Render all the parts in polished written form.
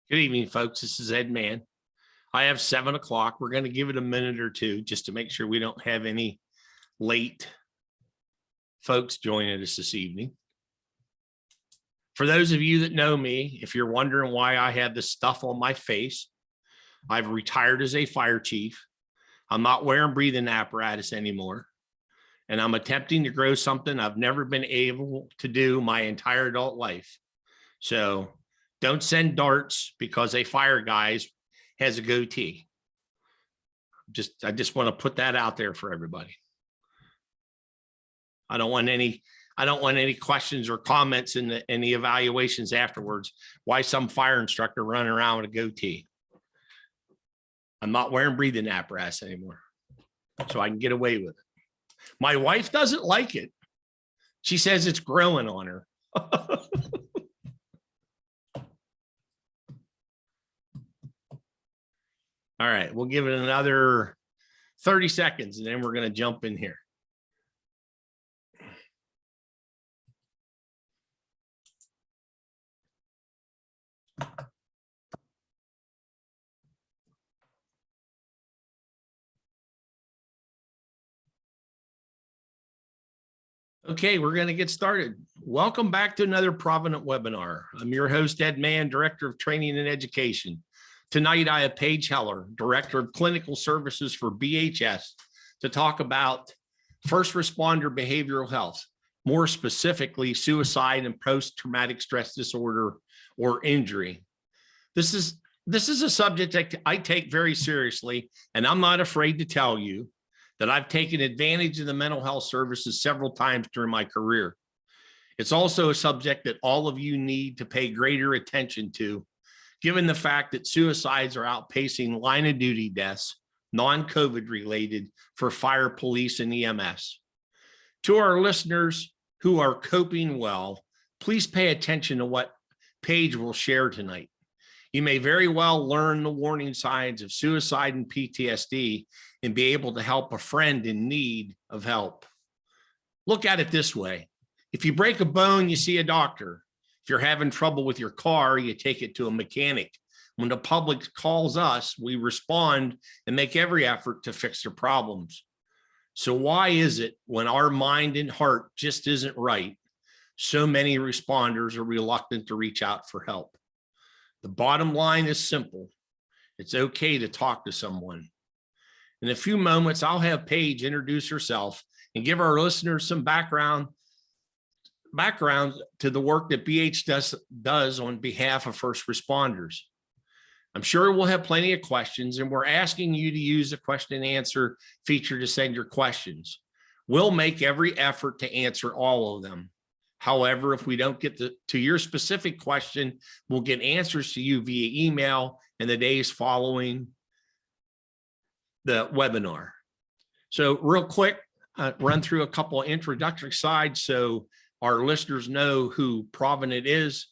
Good evening, folks. This is Ed Mann. I have 7 o'clock. We're going to give it a minute or two just to make sure we don't have any late folks joining us this evening. For those of you that know me, if you're wondering why I have this stuff on my face, I've retired as a fire chief. I'm not wearing breathing apparatus anymore. And I'm attempting to grow something I've never been able to do my entire adult life. So don't send darts because a fire guy has a goatee. I just want to put that out there for everybody. I don't want any questions or comments in the evaluations afterwards. Why some fire instructor running around with a goatee? I'm not wearing breathing apparatus anymore, so I can get away with it. My wife doesn't like it. She says it's growing on her. All right, we'll give it another 30 seconds and then we're going to jump in here. Okay, we're going to get started. Welcome back to another Provident webinar. I'm your host, Ed Mann, Director of Training and Education. Tonight, I have Paige Heller, Director of Clinical Services for BHS, to talk about first responder behavioral health, more specifically, suicide and post-traumatic stress disorder or injury. This is a subject that I take very seriously, and I'm not afraid to tell you that I've taken advantage of the mental health services several times during my career. It's also a subject that all of you need to pay greater attention to, given the fact that suicides are outpacing line of duty deaths, non-COVID related, for fire, police, and EMS. To our listeners who are coping well, please pay attention to what Paige will share tonight. You may very well learn the warning signs of suicide and PTSD and be able to help a friend in need of help. Look at it this way. If you break a bone, you see a doctor. If you're having trouble with your car, you take it to a mechanic. When the public calls us, we respond and make every effort to fix their problems. So why is it when our mind and heart just isn't right, so many responders are reluctant to reach out for help? The bottom line is simple. It's okay to talk to someone. In a few moments, I'll have Paige introduce herself and give our listeners some background to the work that BH does on behalf of first responders. I'm sure we'll have plenty of questions, and we're asking you to use the question and answer feature to send your questions. We'll make every effort to answer all of them. However, if we don't get to your specific question, we'll get answers to you via email in the days following the webinar. So real quick, run through a couple of introductory slides so our listeners know who Provident is.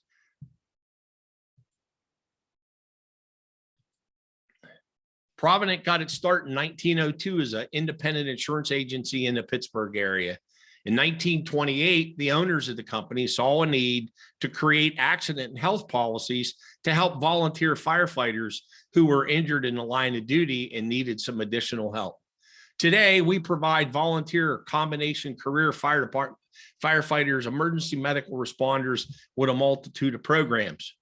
Provident got its start in 1902 as an independent insurance agency in the Pittsburgh area. In 1928, the owners of the company saw a need to create accident and health policies to help volunteer firefighters who were injured in the line of duty and needed some additional help. Today, we provide volunteer combination career firefighters, emergency medical responders with a multitude of programs.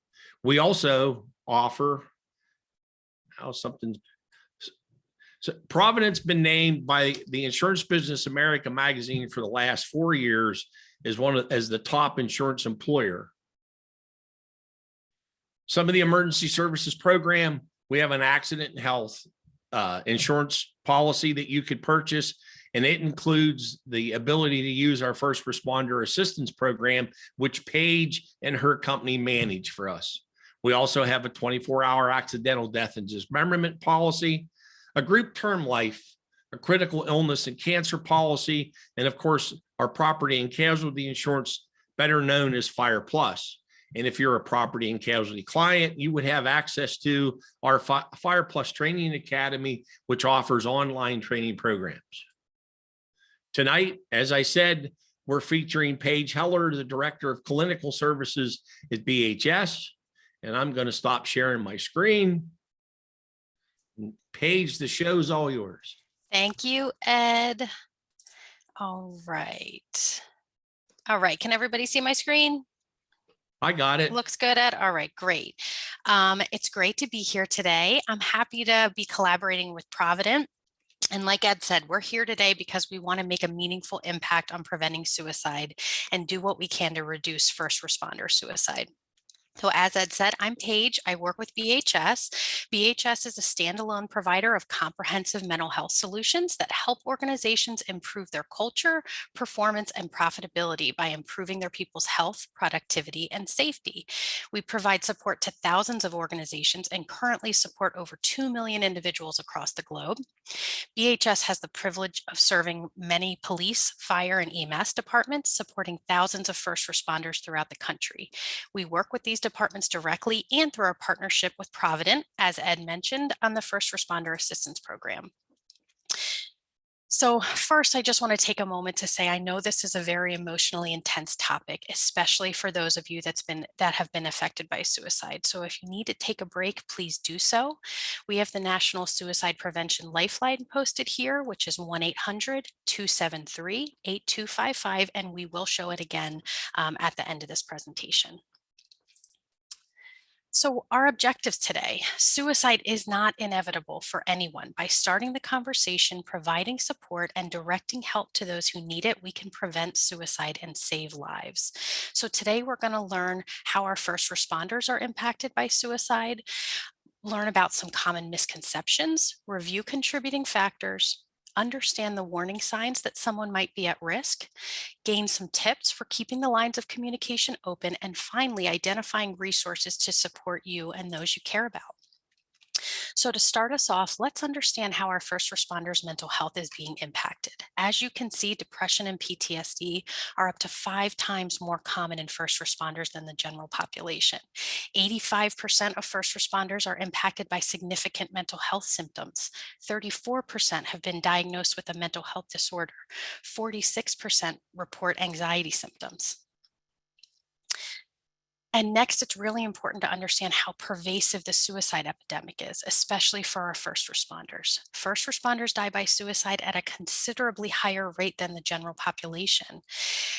We also offer So Provident's been named by the Insurance Business America magazine for the last 4 years as the top insurance employer. Some of the emergency services program, we have an accident and health insurance policy that you could purchase, and it includes the ability to use our first responder assistance program, which Paige and her company manage for us. We also have a 24-hour accidental death and dismemberment policy, a group term life, a critical illness and cancer policy, and of course, our property and casualty insurance, better known as Fire Plus. And if you're a property and casualty client, you would have access to our Fire Plus Training Academy, which offers online training programs. Tonight, as I said, we're featuring Paige Heller, the Director of Clinical Services at BHS. And I'm going to stop sharing my screen. Paige, the show's all yours. Thank you, Ed. All right. All right. Can everybody see my screen? I got it. Looks good, Ed. All right, great. It's great to be here today. I'm happy to be collaborating with Provident. And like Ed said, we're here today because we want to make a meaningful impact on preventing suicide and do what we can to reduce first responder suicide. So as Ed said, I'm Paige. I work with BHS. BHS is a standalone provider of comprehensive mental health solutions that help organizations improve their culture, performance, and profitability by improving their people's health, productivity, and safety. We provide support to thousands of organizations and currently support over 2 million individuals across the globe. BHS has the privilege of serving many police, fire, and EMS departments, supporting thousands of first responders throughout the country. We work with these departments directly and through our partnership with Provident, as Ed mentioned, on the First Responder Assistance Program. So first, I just want to take a moment to say I know this is a very emotionally intense topic, especially for those of you that have been affected by suicide. So if you need to take a break, please do so. We have the National Suicide Prevention Lifeline posted here, which is 1-800-273-8255, and we will show it again at the end of this presentation. So our objectives today: suicide is not inevitable for anyone. By starting the conversation, providing support, and directing help to those who need it, we can prevent suicide and save lives. So today we're going to learn how our first responders are impacted by suicide, learn about some common misconceptions, review contributing factors, understand the warning signs that someone might be at risk, gain some tips for keeping the lines of communication open, and finally, identifying resources to support you and those you care about. So to start us off, let's understand how our first responders' mental health is being impacted. As you can see, depression and PTSD are up to 5 times more common in first responders than the general population. 85% of first responders are impacted by significant mental health symptoms. 34% have been diagnosed with a mental health disorder. 46% report anxiety symptoms. And next, it's really important to understand how pervasive the suicide epidemic is, especially for our first responders. First responders die by suicide at a considerably higher rate than the general population.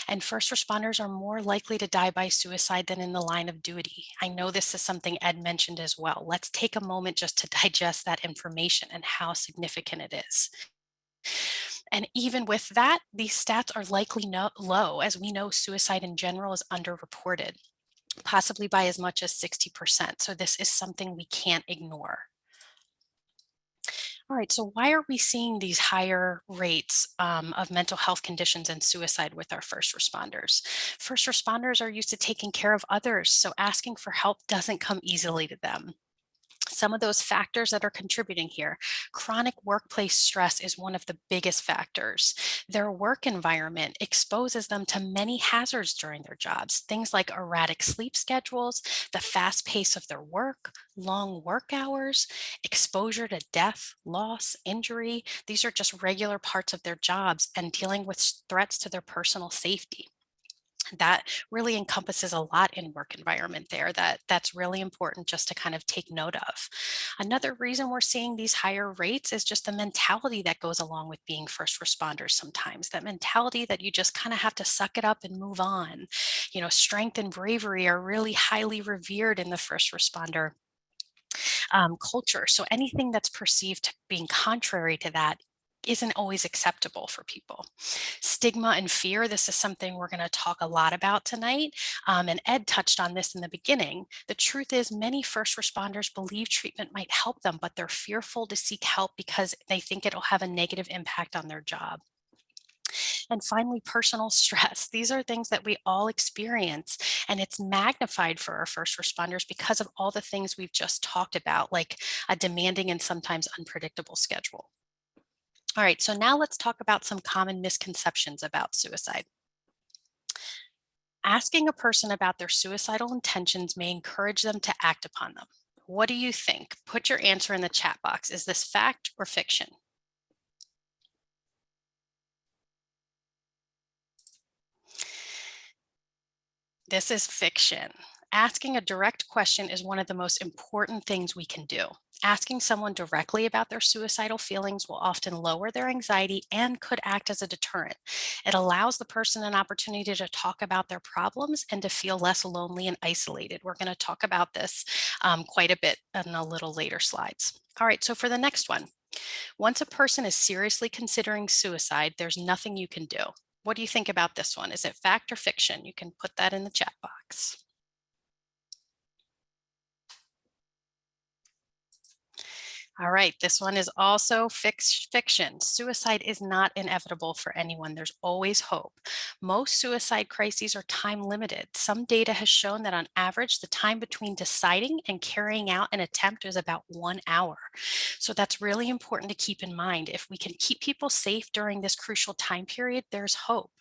And first responders are more likely to die by suicide than in the line of duty. I know this is something Ed mentioned as well. Let's take a moment just to digest that information and how significant it is. And even with that, these stats are likely low, as we know suicide in general is underreported, possibly by as much as 60%. So this is something we can't ignore. All right, so why are we seeing these higher rates of mental health conditions and suicide with our first responders? First responders are used to taking care of others, so asking for help doesn't come easily to them. Some of those factors that are contributing here: chronic workplace stress is one of the biggest factors. Their work environment exposes them to many hazards during their jobs, things like erratic sleep schedules, the fast pace of their work, long work hours, exposure to death, loss, injury. These are just regular parts of their jobs and dealing with threats to their personal safety. That really encompasses a lot in work environment there that's really important just to kind of take note of. Another reason we're seeing these higher rates is just the mentality that goes along with being first responders sometimes. That mentality that you just kind of have to suck it up and move on. You know, strength and bravery are really highly revered in the first responder culture. So anything that's perceived to being contrary to that isn't always acceptable for people. Stigma and fear, this is something we're going to talk a lot about tonight. And Ed touched on this in the beginning. The truth is many first responders believe treatment might help them, but they're fearful to seek help because they think it'll have a negative impact on their job. And finally, personal stress. These are things that we all experience, and it's magnified for our first responders because of all the things we've just talked about, like a demanding and sometimes unpredictable schedule. All right, so now let's talk about some common misconceptions about suicide. Asking a person about their suicidal intentions may encourage them to act upon them. What do you think? Put your answer in the chat box. Is this fact or fiction? This is fiction. Asking a direct question is one of the most important things we can do. Asking someone directly about their suicidal feelings will often lower their anxiety and could act as a deterrent. It allows the person an opportunity to talk about their problems and to feel less lonely and isolated. We're going to talk about this quite a bit in a little later slides. All right, so for the next one, once a person is seriously considering suicide, there's nothing you can do. What do you think about this one? Is it fact or fiction? You can put that in the chat box. All right, this one is also fiction. Suicide is not inevitable for anyone. There's always hope. Most suicide crises are time limited. Some data has shown that on average, the time between deciding and carrying out an attempt is about 1 hour. So that's really important to keep in mind. If we can keep people safe during this crucial time period, there's hope.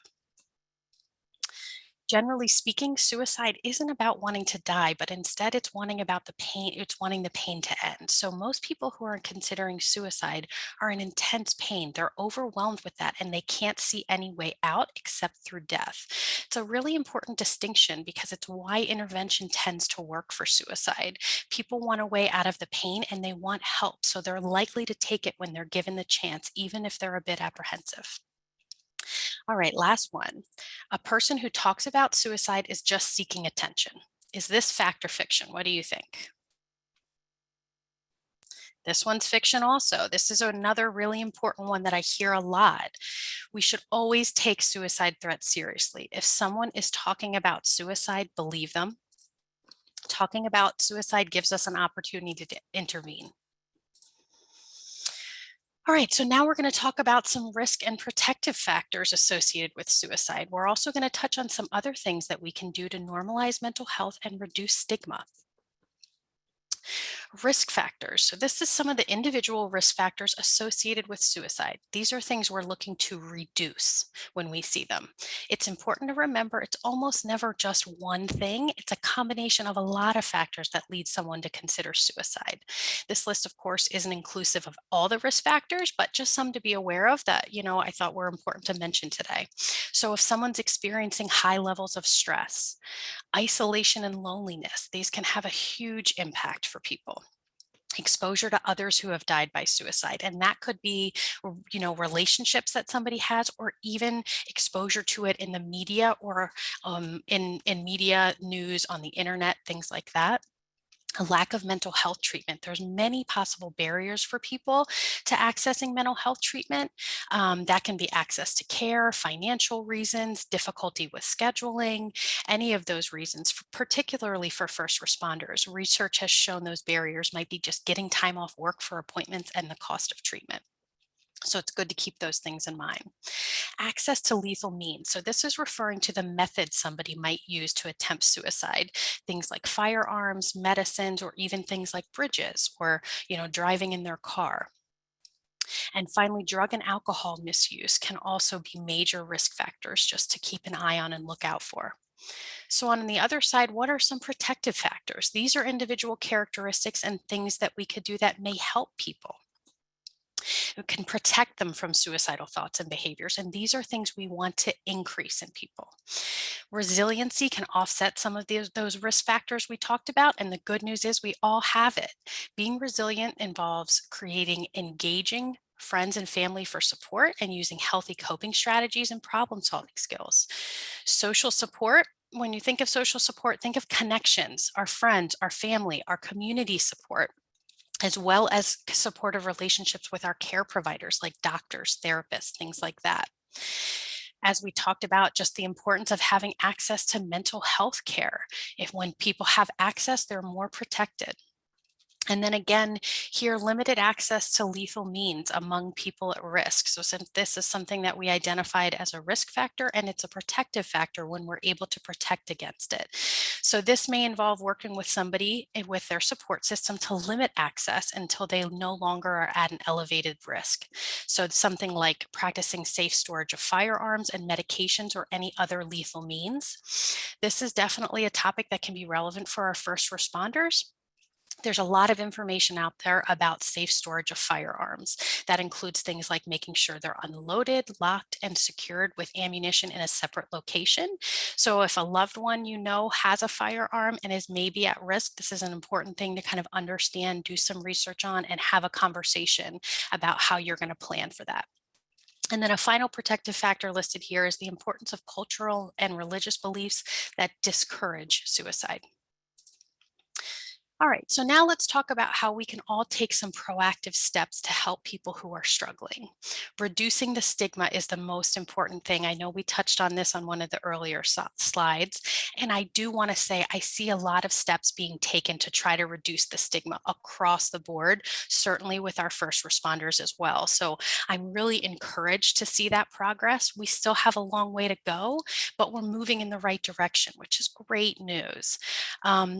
Generally speaking, suicide isn't about wanting to die, but instead it's wanting the pain to end. So most people who are considering suicide are in intense pain. They're overwhelmed with that and they can't see any way out except through death. It's a really important distinction because it's why intervention tends to work for suicide. People want a way out of the pain and they want help. So they're likely to take it when they're given the chance, even if they're a bit apprehensive. All right, last one. A person who talks about suicide is just seeking attention. Is this fact or fiction? What do you think? This one's fiction also. This is another really important one that I hear a lot. We should always take suicide threats seriously. If someone is talking about suicide, believe them. Talking about suicide gives us an opportunity to intervene. All right, so now we're going to talk about some risk and protective factors associated with suicide. We're also going to touch on some other things that we can do to normalize mental health and reduce stigma. Risk factors. So this is some of the individual risk factors associated with suicide. These are things we're looking to reduce when we see them. It's important to remember it's almost never just one thing. It's a combination of a lot of factors that lead someone to consider suicide. This list, of course, isn't inclusive of all the risk factors, but just some to be aware of that, I thought were important to mention today. So if someone's experiencing high levels of stress, isolation and loneliness, these can have a huge impact for people. Exposure to others who have died by suicide. And that could be, relationships that somebody has, or even exposure to it in the media or in media news on the internet, things like that. A lack of mental health treatment. There's many possible barriers for people to accessing mental health treatment. That can be access to care, financial reasons, difficulty with scheduling, any of those reasons, particularly for first responders. Research has shown those barriers might be just getting time off work for appointments and the cost of treatment. So it's good to keep those things in mind. Access to lethal means. So this is referring to the method somebody might use to attempt suicide. Things like firearms, medicines, or even things like bridges or, driving in their car. And finally, drug and alcohol misuse can also be major risk factors just to keep an eye on and look out for. So on the other side, what are some protective factors? These are individual characteristics and things that we could do that may help people. It can protect them from suicidal thoughts and behaviors. And these are things we want to increase in people. Resiliency can offset some of those risk factors we talked about. And the good news is we all have it. Being resilient involves creating engaging friends and family for support and using healthy coping strategies and problem solving skills. Social support. When you think of social support, think of connections, our friends, our family, our community support, as well as supportive relationships with our care providers like doctors, therapists, things like that. As we talked about, just the importance of having access to mental health care. When people have access, they're more protected. And then again, here, limited access to lethal means among people at risk. So since this is something that we identified as a risk factor, and it's a protective factor when we're able to protect against it. So this may involve working with somebody with their support system to limit access until they no longer are at an elevated risk. So something like practicing safe storage of firearms and medications or any other lethal means. This is definitely a topic that can be relevant for our first responders. There's a lot of information out there about safe storage of firearms. That includes things like making sure they're unloaded, locked, and secured with ammunition in a separate location. So if a loved one you know has a firearm and is maybe at risk, this is an important thing to kind of understand, do some research on, and have a conversation about how you're going to plan for that. And then a final protective factor listed here is the importance of cultural and religious beliefs that discourage suicide. All right, so now let's talk about how we can all take some proactive steps to help people who are struggling. Reducing the stigma is the most important thing. I know we touched on this on one of the earlier slides, and I do want to say I see a lot of steps being taken to try to reduce the stigma across the board, certainly with our first responders as well. So I'm really encouraged to see that progress. We still have a long way to go, but we're moving in the right direction, which is great news.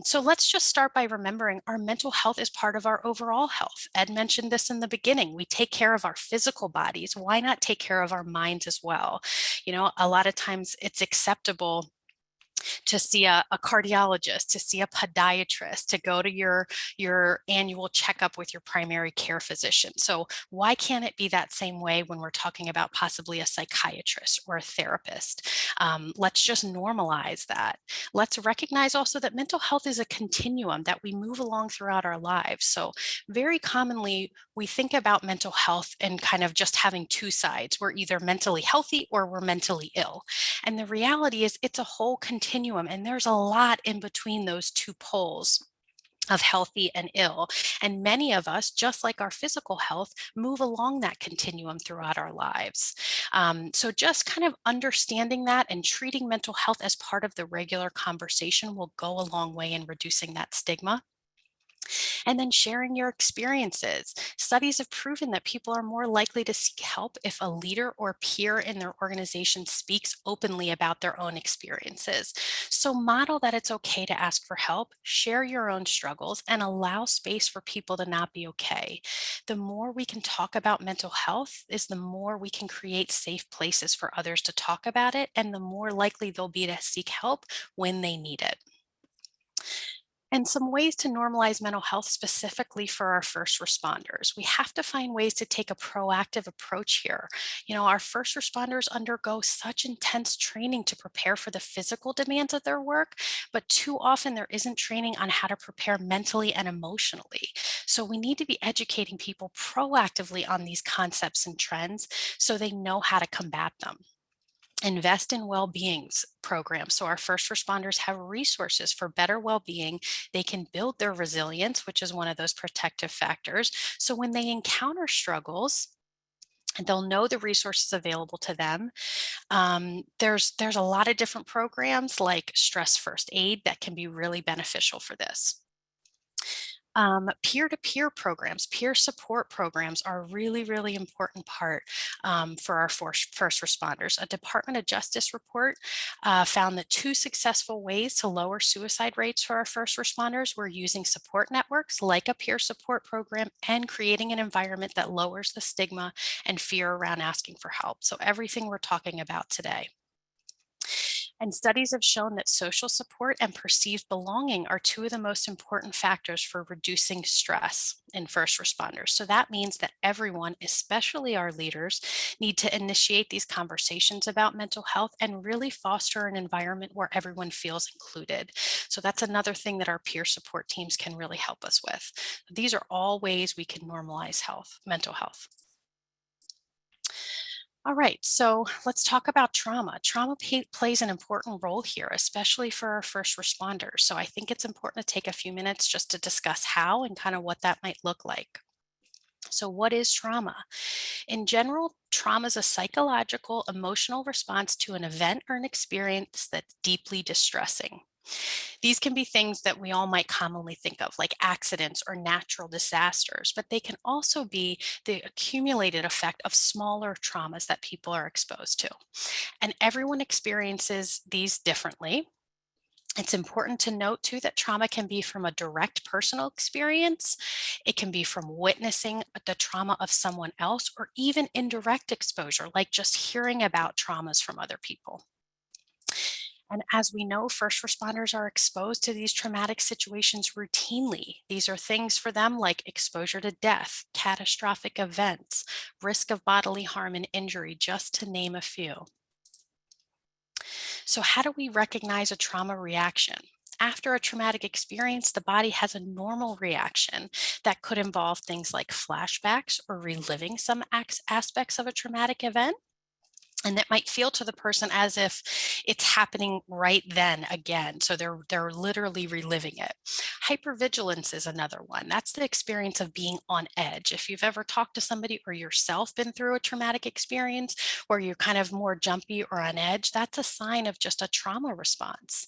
So let's just start by remembering our mental health is part of our overall health. Ed mentioned this in the beginning. We take care of our physical bodies. Why not take care of our minds as well? You know, a lot of times it's acceptable to see a cardiologist, to see a podiatrist, to go to your annual checkup with your primary care physician. So why can't it be that same way when we're talking about possibly a psychiatrist or a therapist? Let's just normalize that. Let's recognize also that mental health is a continuum that we move along throughout our lives. So very commonly, we think about mental health and kind of just having two sides. We're either mentally healthy or we're mentally ill. And the reality is it's a whole continuum, and there's a lot in between those two poles of healthy and ill. And many of us, just like our physical health, move along that continuum throughout our lives. So just kind of understanding that and treating mental health as part of the regular conversation will go a long way in reducing that stigma. And then sharing your experiences. Studies have proven that people are more likely to seek help if a leader or peer in their organization speaks openly about their own experiences. So model that it's okay to ask for help, share your own struggles, and allow space for people to not be okay. The more we can talk about mental health is the more we can create safe places for others to talk about it, and the more likely they'll be to seek help when they need it. And some ways to normalize mental health specifically for our first responders. We have to find ways to take a proactive approach here. You know, our first responders undergo such intense training to prepare for the physical demands of their work, but too often there isn't training on how to prepare mentally and emotionally. So we need to be educating people proactively on these concepts and trends so they know how to combat them. Invest in well-being programs. So our first responders have resources for better well-being. They can build their resilience, which is one of those protective factors. So when they encounter struggles, they'll know the resources available to them. There's a lot of different programs like stress first aid that can be really beneficial for this. Peer-to-peer programs, peer support programs are a really, really important part for our first responders. A Department of Justice report found that two successful ways to lower suicide rates for our first responders were using support networks like a peer support program and creating an environment that lowers the stigma and fear around asking for help. So everything we're talking about today. And studies have shown that social support and perceived belonging are two of the most important factors for reducing stress in first responders. So that means that everyone, especially our leaders, need to initiate these conversations about mental health and really foster an environment where everyone feels included. So that's another thing that our peer support teams can really help us with. These are all ways we can normalize mental health. All right, so let's talk about trauma. Trauma plays an important role here, especially for our first responders. So I think it's important to take a few minutes just to discuss how and kind of what that might look like. So what is trauma? In general, trauma is a psychological, emotional response to an event or an experience that's deeply distressing. These can be things that we all might commonly think of, like accidents or natural disasters, but they can also be the accumulated effect of smaller traumas that people are exposed to. And everyone experiences these differently. It's important to note too that trauma can be from a direct personal experience. It can be from witnessing the trauma of someone else, or even indirect exposure, like just hearing about traumas from other people. And as we know, first responders are exposed to these traumatic situations routinely. These are things for them like exposure to death, catastrophic events, risk of bodily harm and injury, just to name a few. So, how do we recognize a trauma reaction? After a traumatic experience, the body has a normal reaction that could involve things like flashbacks or reliving some aspects of a traumatic event. And it might feel to the person as if it's happening right then again. So they're literally reliving it. Hypervigilance is another one. That's the experience of being on edge. If you've ever talked to somebody or yourself been through a traumatic experience where you're kind of more jumpy or on edge, that's a sign of just a trauma response.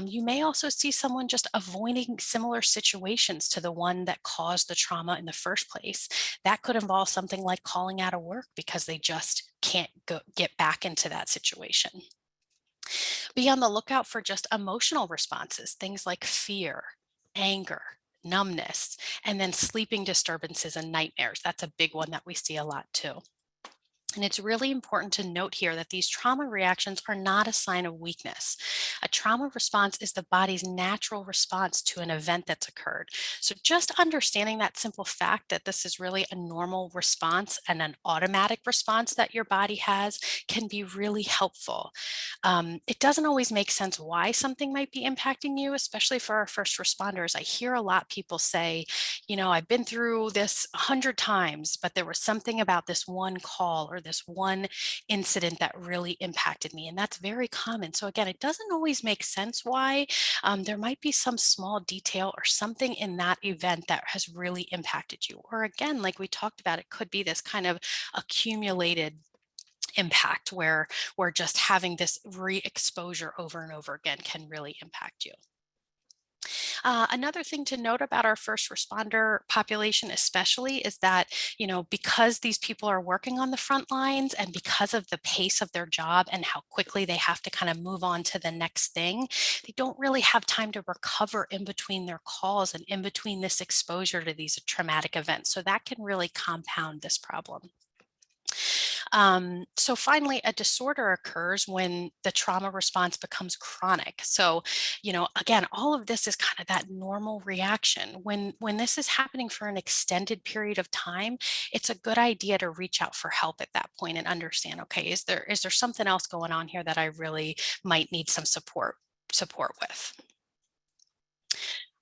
You may also see someone just avoiding similar situations to the one that caused the trauma in the first place. That could involve something like calling out of work because they just can't get back into that situation. Be on the lookout for just emotional responses, things like fear, anger, numbness, and then sleeping disturbances and nightmares. That's a big one that we see a lot too. And it's really important to note here that these trauma reactions are not a sign of weakness. A trauma response is the body's natural response to an event that's occurred. So just understanding that simple fact that this is really a normal response and an automatic response that your body has can be really helpful. It doesn't always make sense why something might be impacting you, especially for our first responders. I hear a lot people say, I've been through this 100 times, but there was something about this one call or this one incident that really impacted me. And that's very common. So again, it doesn't always make sense why. There might be some small detail or something in that event that has really impacted you. Or again, like we talked about, it could be this kind of accumulated impact where just having this re-exposure over and over again can really impact you. Another thing to note about our first responder population, especially, is that, because these people are working on the front lines and because of the pace of their job and how quickly they have to kind of move on to the next thing, they don't really have time to recover in between their calls and in between this exposure to these traumatic events. So that can really compound this problem. So finally, a disorder occurs when the trauma response becomes chronic. So, again, all of this is kind of that normal reaction. When this is happening for an extended period of time, it's a good idea to reach out for help at that point and understand, okay, is there something else going on here that I really might need some support with?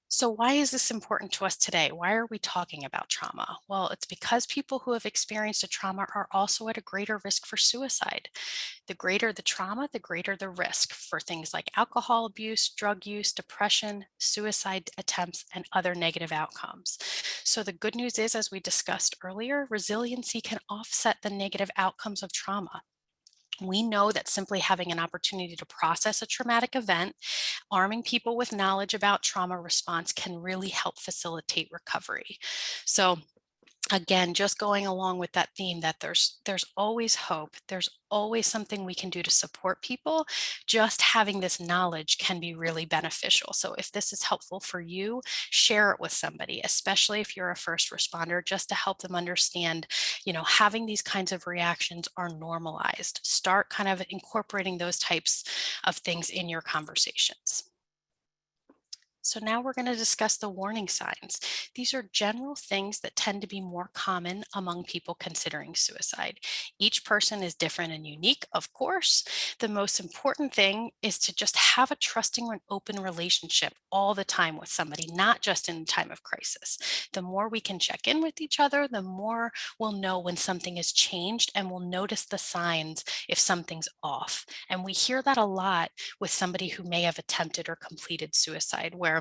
So, why is this important to us today? Why are we talking about trauma? Well, it's because people who have experienced a trauma are also at a greater risk for suicide. The greater the trauma, the greater the risk for things like alcohol abuse, drug use, depression, suicide attempts, and other negative outcomes. So, the good news is, as we discussed earlier, resiliency can offset the negative outcomes of trauma. We know that simply having an opportunity to process a traumatic event, arming people with knowledge about trauma response can really help facilitate recovery. So, again, just going along with that theme that there's always hope, there's always something we can do to support people. Just having this knowledge can be really beneficial. So if this is helpful for you, share it with somebody, especially if you're a first responder, just to help them understand, having these kinds of reactions are normalized. Start kind of incorporating those types of things in your conversations. So now we're going to discuss the warning signs. These are general things that tend to be more common among people considering suicide. Each person is different and unique, of course. The most important thing is to just have a trusting and open relationship all the time with somebody, not just in time of crisis. The more we can check in with each other, the more we'll know when something has changed and we'll notice the signs if something's off. And we hear that a lot with somebody who may have attempted or completed suicide, where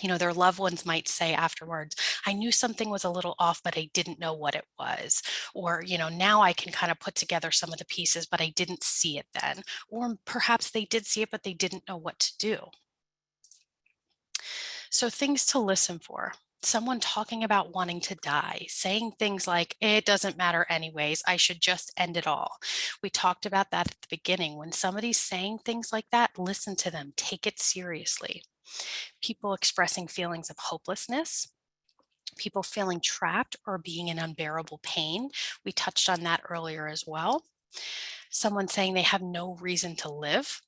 their loved ones might say afterwards, I knew something was a little off, but I didn't know what it was. Or, now I can kind of put together some of the pieces, but I didn't see it then. Or perhaps they did see it, but they didn't know what to do. So, things to listen for. Someone talking about wanting to die, saying things like, it doesn't matter anyways, I should just end it all. We talked about that at the beginning. When somebody's saying things like that, listen to them, take it seriously. People expressing feelings of hopelessness, people feeling trapped or being in unbearable pain. We touched on that earlier as well. Someone saying they have no reason to live.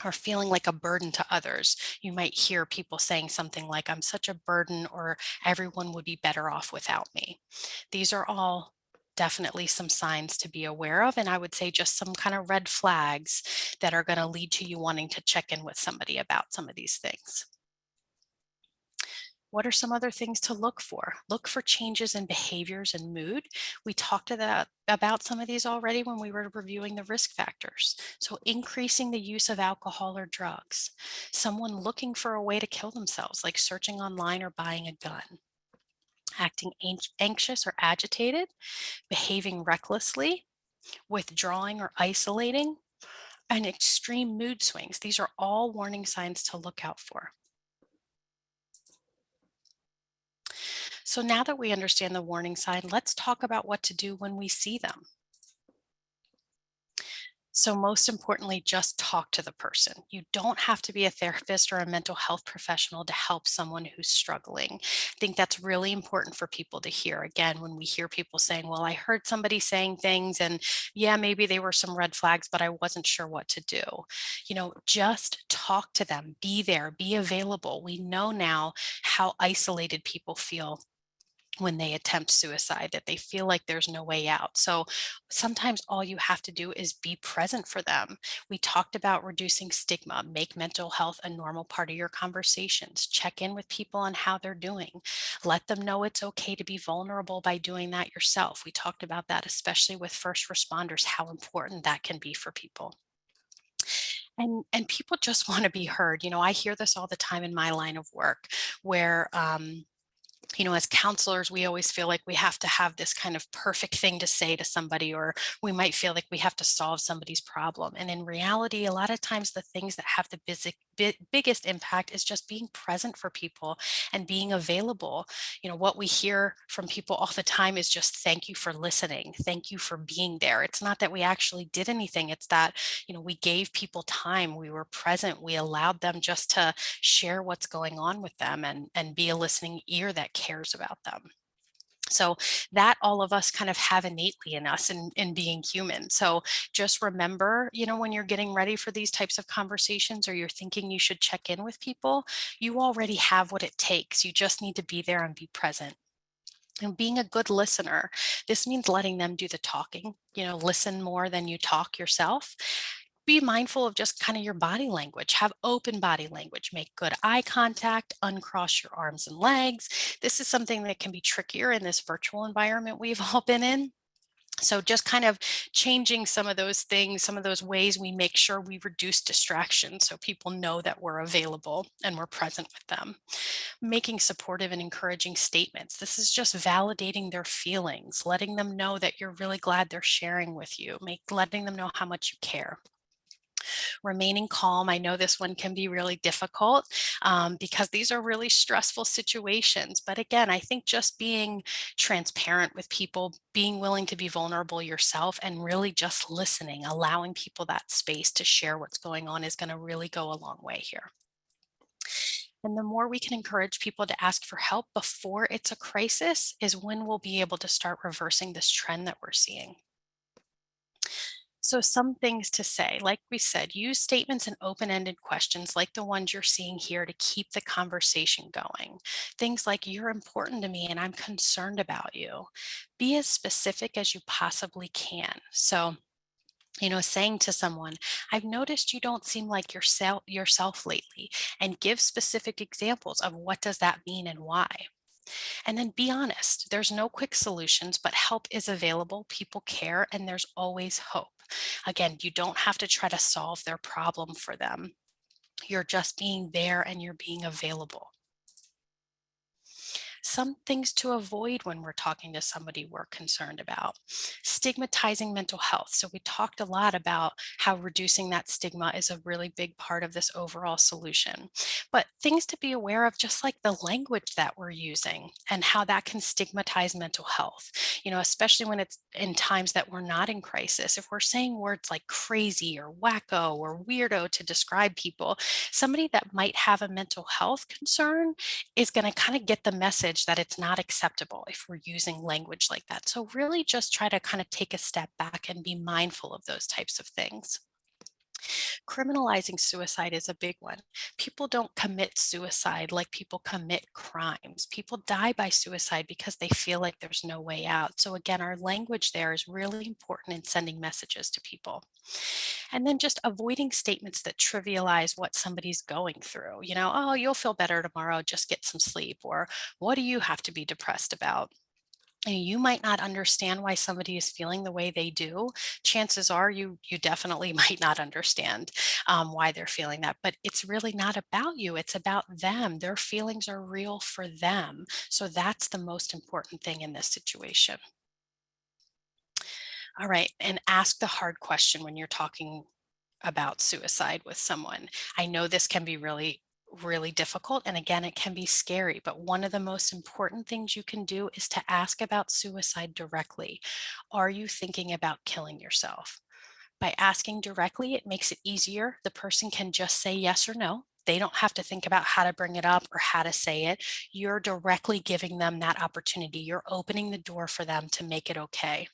or feeling like a burden to others. You might hear people saying something like, I'm such a burden, or everyone would be better off without me. These are all definitely some signs to be aware of. And I would say just some kind of red flags that are going to lead to you wanting to check in with somebody about some of these things. What are some other things to look for? Look for changes in behaviors and mood. We talked about some of these already when we were reviewing the risk factors. So, increasing the use of alcohol or drugs, someone looking for a way to kill themselves, like searching online or buying a gun, acting anxious or agitated, behaving recklessly, withdrawing or isolating, and extreme mood swings. These are all warning signs to look out for. So now that we understand the warning sign, let's talk about what to do when we see them. So most importantly, just talk to the person. You don't have to be a therapist or a mental health professional to help someone who's struggling. I think that's really important for people to hear. Again, when we hear people saying, well, I heard somebody saying things and yeah, maybe they were some red flags, but I wasn't sure what to do. Just talk to them, be there, be available. We know now how isolated people feel when they attempt suicide, that they feel like there's no way out. So sometimes all you have to do is be present for them. We talked about reducing stigma, make mental health a normal part of your conversations, check in with people on how they're doing, let them know it's okay to be vulnerable by doing that yourself. We talked about that, especially with first responders, how important that can be for people. And people just want to be heard. I hear this all the time in my line of work where as counselors, we always feel like we have to have this kind of perfect thing to say to somebody, or we might feel like we have to solve somebody's problem. And in reality, a lot of times the things that have the biggest impact is just being present for people and being available. What we hear from people all the time is just thank you for listening. Thank you for being there. It's not that we actually did anything. It's that, we gave people time. We were present. We allowed them just to share what's going on with them and be a listening ear that cares about them. So that all of us kind of have innately in us in being human. So just remember, when you're getting ready for these types of conversations or you're thinking you should check in with people, you already have what it takes. You just need to be there and be present. And being a good listener, this means letting them do the talking, listen more than you talk yourself. Be mindful of just kind of your body language. Have open body language. Make good eye contact. Uncross your arms and legs. This is something that can be trickier in this virtual environment we've all been in. So just kind of changing some of those things, some of those ways we make sure we reduce distractions so people know that we're available and we're present with them. Making supportive and encouraging statements. This is just validating their feelings, letting them know that you're really glad they're sharing with you, letting them know how much you care. Remaining calm. I know this one can be really difficult because these are really stressful situations. But again, I think just being transparent with people, being willing to be vulnerable yourself, and really just listening, allowing people that space to share what's going on is going to really go a long way here. And the more we can encourage people to ask for help before it's a crisis is when we'll be able to start reversing this trend that we're seeing. So, some things to say, like we said, use statements and open ended questions like the ones you're seeing here to keep the conversation going. Things like, you're important to me and I'm concerned about you. Be as specific as you possibly can. So, saying to someone, I've noticed you don't seem like yourself lately, and give specific examples of what does that mean and why. And then be honest. There's no quick solutions, but help is available. People care, and there's always hope. Again, you don't have to try to solve their problem for them. You're just being there and you're being available. Some things to avoid when we're talking to somebody we're concerned about. Stigmatizing mental health. So, we talked a lot about how reducing that stigma is a really big part of this overall solution. But things to be aware of, just like the language that we're using and how that can stigmatize mental health, especially when it's in times that we're not in crisis. If we're saying words like crazy or wacko or weirdo to describe people, somebody that might have a mental health concern is going to kind of get the message that it's not acceptable if we're using language like that. So, really just try to kind of take a step back and be mindful of those types of things. Criminalizing suicide is a big one. People don't commit suicide like people commit crimes. People die by suicide because they feel like there's no way out. So, again, our language there is really important in sending messages to people. And then just avoiding statements that trivialize what somebody's going through. Oh, you'll feel better tomorrow, just get some sleep. Or what do you have to be depressed about? And you might not understand why somebody is feeling the way they do. Chances are you definitely might not understand why they're feeling that. But it's really not about you. It's about them. Their feelings are real for them. So that's the most important thing in this situation. All right, and ask the hard question when you're talking about suicide with someone. I know this can be really difficult. And again, it can be scary, but one of the most important things you can do is to ask about suicide directly. Are you thinking about killing yourself? By asking directly, it makes it easier. The person can just say yes or no. They don't have to think about how to bring it up or how to say it. You're directly giving them that opportunity. You're opening the door for them to make it okay.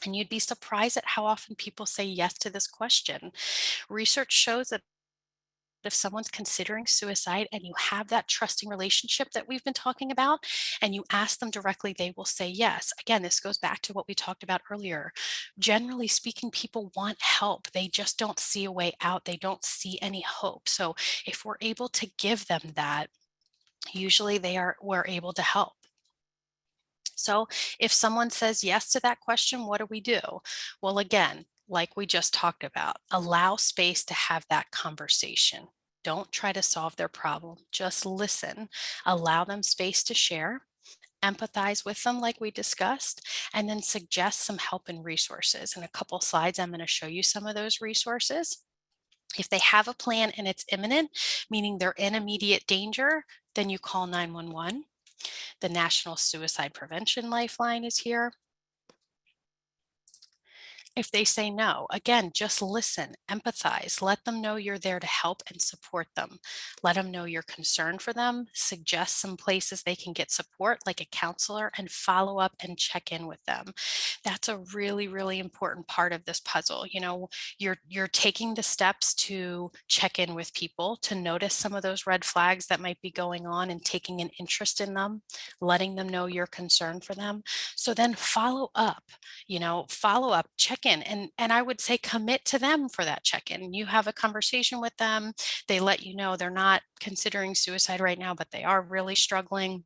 And you'd be surprised at how often people say yes to this question. Research shows that if someone's considering suicide and you have that trusting relationship that we've been talking about, and you ask them directly, they will say yes. Again, this goes back to what we talked about earlier. Generally speaking, people want help. They just don't see a way out. They don't see any hope. So if we're able to give them that, usually we're able to help. So if someone says yes to that question, what do we do? Well, again, like we just talked about, allow space to have that conversation. Don't try to solve their problem. Just listen. Allow them space to share. Empathize with them, like we discussed, and then suggest some help and resources. In a couple slides, I'm going to show you some of those resources. If they have a plan and it's imminent, meaning they're in immediate danger, then you call 911. The National Suicide Prevention Lifeline is here. If they say no, again, just listen, empathize, let them know you're there to help and support them. Let them know you're concerned for them, suggest some places they can get support, like a counselor, and follow up and check in with them. That's a really important part of this puzzle. You're taking the steps to check in with people, to notice some of those red flags that might be going on and taking an interest in them, letting them know you're concerned for them. So then follow up, check in, and I would say commit to them for that check in. You have a conversation with them, they let you know they're not considering suicide right now, but they are really struggling.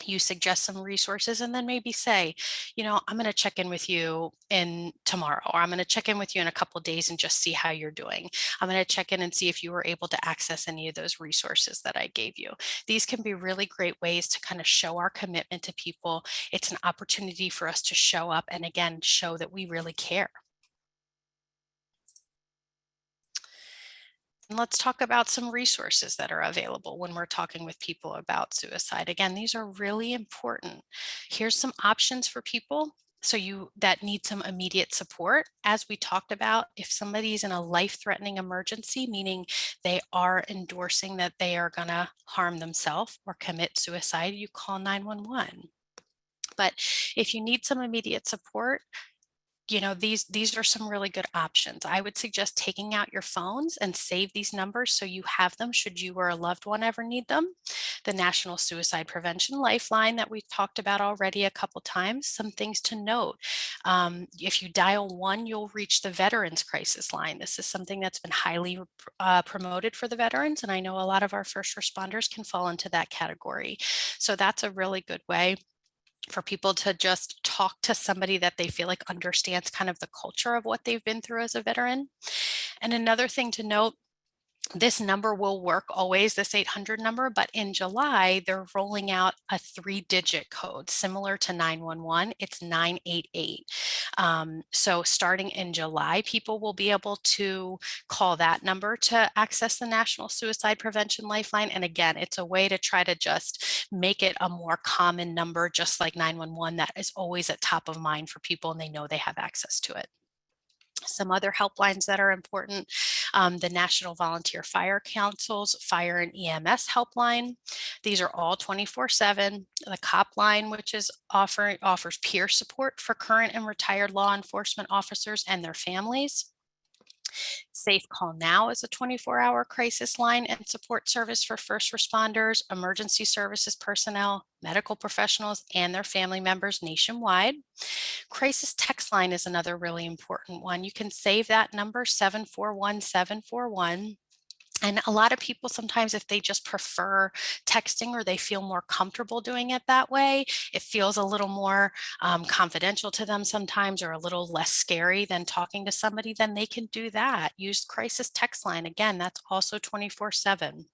You suggest some resources, and then maybe say, I'm going to check in with you in tomorrow, or I'm going to check in with you in a couple of days and just see how you're doing. I'm going to check in and see if you were able to access any of those resources that I gave you. These can be really great ways to kind of show our commitment to people. It's an opportunity for us to show up and, again, show that we really care. And let's talk about some resources that are available when we're talking with people about suicide. Again, these are really important. Here's some options for people that need some immediate support. As we talked about, if somebody's in a life-threatening emergency, meaning they are endorsing that they are going to harm themselves or commit suicide, you call 911. But if you need some immediate support, these are some really good options. I would suggest taking out your phones and save these numbers so you have them should you or a loved one ever need them. The National Suicide Prevention Lifeline that we've talked about already a couple times. Some things to note. If you dial 1, you'll reach the Veterans Crisis Line. This is something that's been highly promoted for the veterans, and I know a lot of our first responders can fall into that category. So that's a really good way for people to just talk to somebody that they feel like understands kind of the culture of what they've been through as a veteran. And another thing to note, this number will work always, this 800 number, but in July, they're rolling out a 3-digit code similar to 911. It's 988. So starting in July, people will be able to call that number to access the National Suicide Prevention Lifeline. And again, it's a way to try to just make it a more common number, just like 911, that is always at top of mind for people and they know they have access to it. Some other helplines that are important, the National Volunteer Fire Council's Fire and EMS helpline. These are all 24/7. The COP line, which offers peer support for current and retired law enforcement officers and their families. Safe Call Now is a 24-hour crisis line and support service for first responders, emergency services personnel, medical professionals, and their family members nationwide. Crisis Text Line is another really important one. You can save that number, 741-741. And a lot of people sometimes, if they just prefer texting or they feel more comfortable doing it that way, it feels a little more confidential to them sometimes, or a little less scary than talking to somebody, then they can do that. Use Crisis Text Line. Again, that's also 24/7.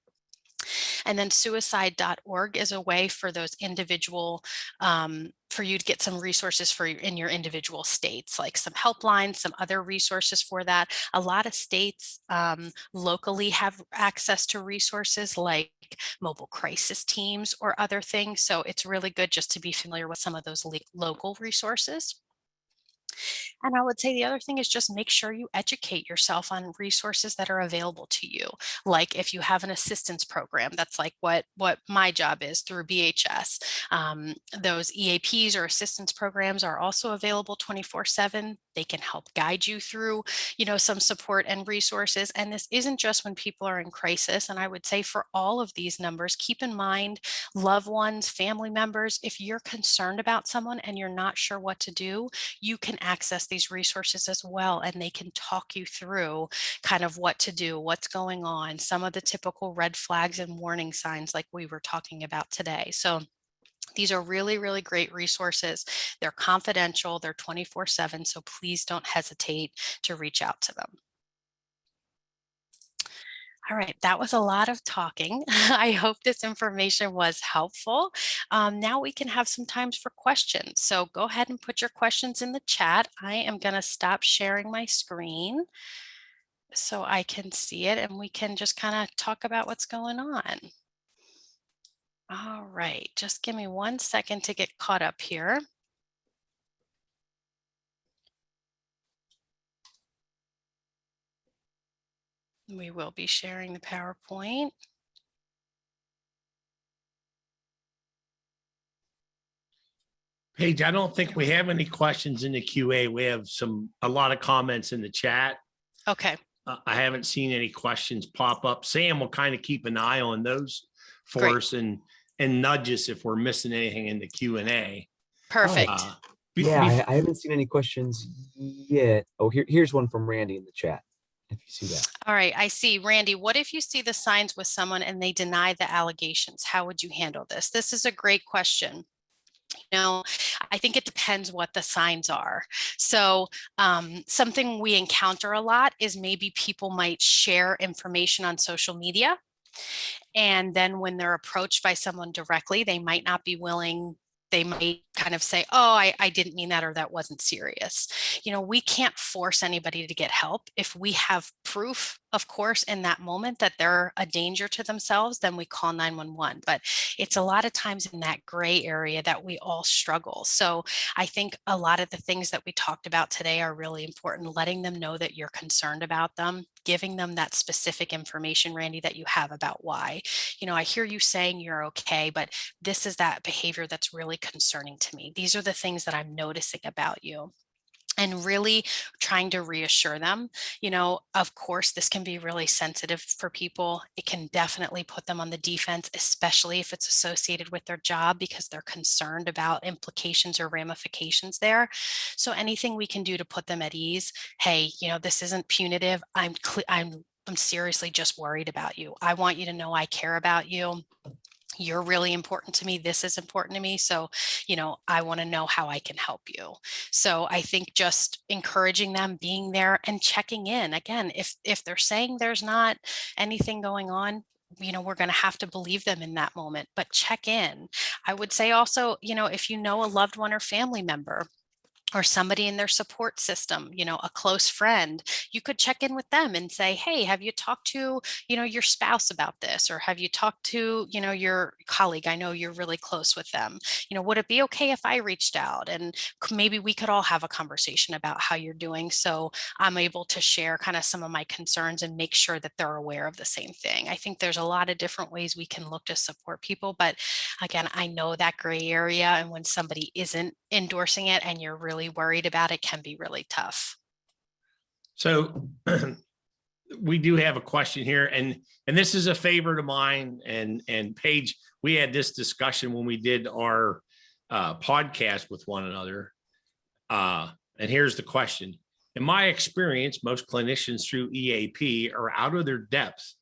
And then suicide.org is a way for those individual, for you to get some resources for in your individual states, like some helplines, some other resources for that. A lot of states locally have access to resources like mobile crisis teams or other things. So it's really good just to be familiar with some of those local resources. And I would say the other thing is just make sure you educate yourself on resources that are available to you. Like if you have an assistance program, that's like what my job is through BHS. Those EAPs or assistance programs are also available 24/7. They can help guide you through, some support and resources. And this isn't just when people are in crisis. And I would say for all of these numbers, keep in mind loved ones, family members. If you're concerned about someone and you're not sure what to do, you can access these resources as well, and they can talk you through kind of what to do, what's going on, some of the typical red flags and warning signs like we were talking about today. So these are really, really great resources. They're confidential, they're 24/7, so please don't hesitate to reach out to them. All right, that was a lot of talking. I hope this information was helpful. Now we can have some times for questions. So go ahead and put your questions in the chat. I am going to stop sharing my screen so I can see it and we can just kind of talk about what's going on. All right, just give me 1 second to get caught up here. We will be sharing the PowerPoint. Paige, I don't think we have any questions in the QA. We have a lot of comments in the chat. Okay. I haven't seen any questions pop up. Sam will kind of keep an eye on those for us and nudge us if we're missing anything in the Q&A. Perfect. I haven't seen any questions yet. Oh, here's one from Randy in the chat, if you see that. All right, I see. Randy, what if you see the signs with someone and they deny the allegations? How would you handle this? This is a great question. I think it depends what the signs are. So something we encounter a lot is maybe people might share information on social media. And then when they're approached by someone directly, they might not be willing. They might kind of say, oh, I didn't mean that, or that wasn't serious. We can't force anybody to get help. If we have proof, of course, in that moment that they're a danger to themselves, then we call 911. But it's a lot of times in that gray area that we all struggle. So I think a lot of the things that we talked about today are really important, letting them know that you're concerned about them, giving them that specific information, Randy, that you have about why. I hear you saying you're okay, but this is that behavior that's really concerning to me. These are the things that I'm noticing about you. And really trying to reassure them, of course, this can be really sensitive for people. It can definitely put them on the defense, especially if it's associated with their job because they're concerned about implications or ramifications there. So anything we can do to put them at ease. Hey, this isn't punitive. I'm seriously just worried about you. I want you to know I care about you. You're really important to me. This is important to me. So, I want to know how I can help you. So I think just encouraging them, being there and checking in. Again, if they're saying there's not anything going on, we're going to have to believe them in that moment, but check in. I would say also, if you know a loved one or family member, or somebody in their support system, a close friend, you could check in with them and say, hey, have you talked to, your spouse about this? Or have you talked to, your colleague? I know you're really close with them. Would it be okay if I reached out and maybe we could all have a conversation about how you're doing? So I'm able to share kind of some of my concerns and make sure that they're aware of the same thing. I think there's a lot of different ways we can look to support people. But again, I know that gray area. And when somebody isn't endorsing it and you're really worried about it, can be really tough. So we do have a question here, and this is a favorite of mine. And Paige, we had this discussion when we did our podcast with one another. And here's the question. In my experience, most clinicians through EAP are out of their depth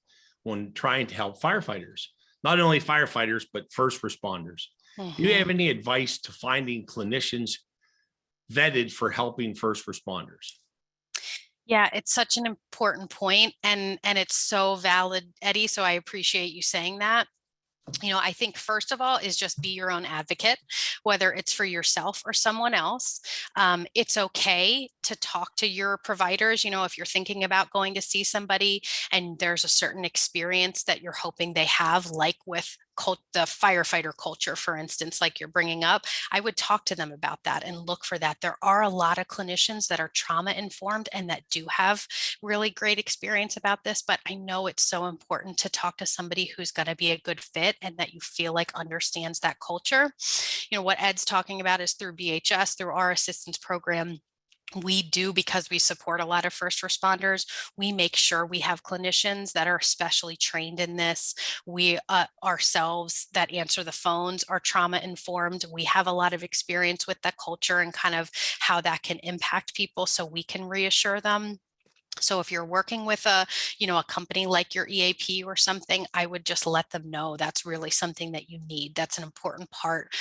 when trying to help firefighters, not only firefighters, but first responders. Do you have any advice to finding clinicians vetted for helping first responders? Yeah, it's such an important point, and it's so valid, Eddie. So I appreciate you saying that. I think first of all is just be your own advocate, whether it's for yourself or someone else. It's okay to talk to your providers. If you're thinking about going to see somebody and there's a certain experience that you're hoping they have, like with the firefighter culture, for instance, like you're bringing up, I would talk to them about that and look for that. There are a lot of clinicians that are trauma informed and that do have really great experience about this, but I know it's so important to talk to somebody who's going to be a good fit and that you feel like understands that culture. What Ed's talking about is through BHS, through our assistance program. We do, because we support a lot of first responders, we make sure we have clinicians that are specially trained in this. We ourselves that answer the phones are trauma informed. We have a lot of experience with that culture and kind of how that can impact people, so we can reassure them. So if you're working with a company like your EAP or something, I would just let them know that's really something that you need. That's an important part,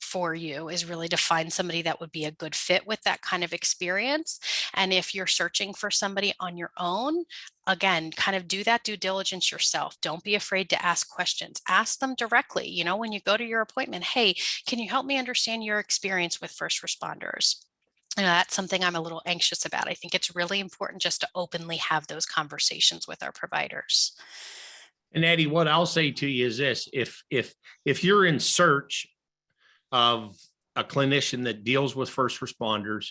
for you, is really to find somebody that would be a good fit with that kind of experience. And if you're searching for somebody on your own, again, kind of do that due diligence yourself. Don't be afraid to ask questions. Ask them directly, when you go to your appointment, hey, can you help me understand your experience with first responders? That's something I'm a little anxious about. I think it's really important just to openly have those conversations with our providers. And Eddie, what I'll say to you is this: if you're in search of a clinician that deals with first responders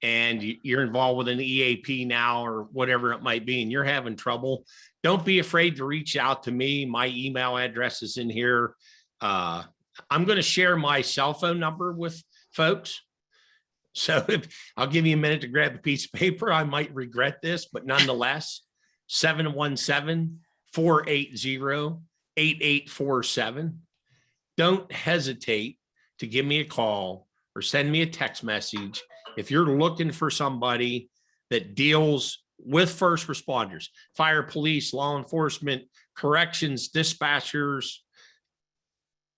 and you're involved with an EAP now or whatever it might be, and you're having trouble, don't be afraid to reach out to me. My email address is in here. I'm going to share my cell phone number with folks. So I'll give you a minute to grab a piece of paper. I might regret this, but nonetheless, 717-480-8847. Don't hesitate to give me a call or send me a text message if you're looking for somebody that deals with first responders, fire, police, law enforcement, corrections, dispatchers.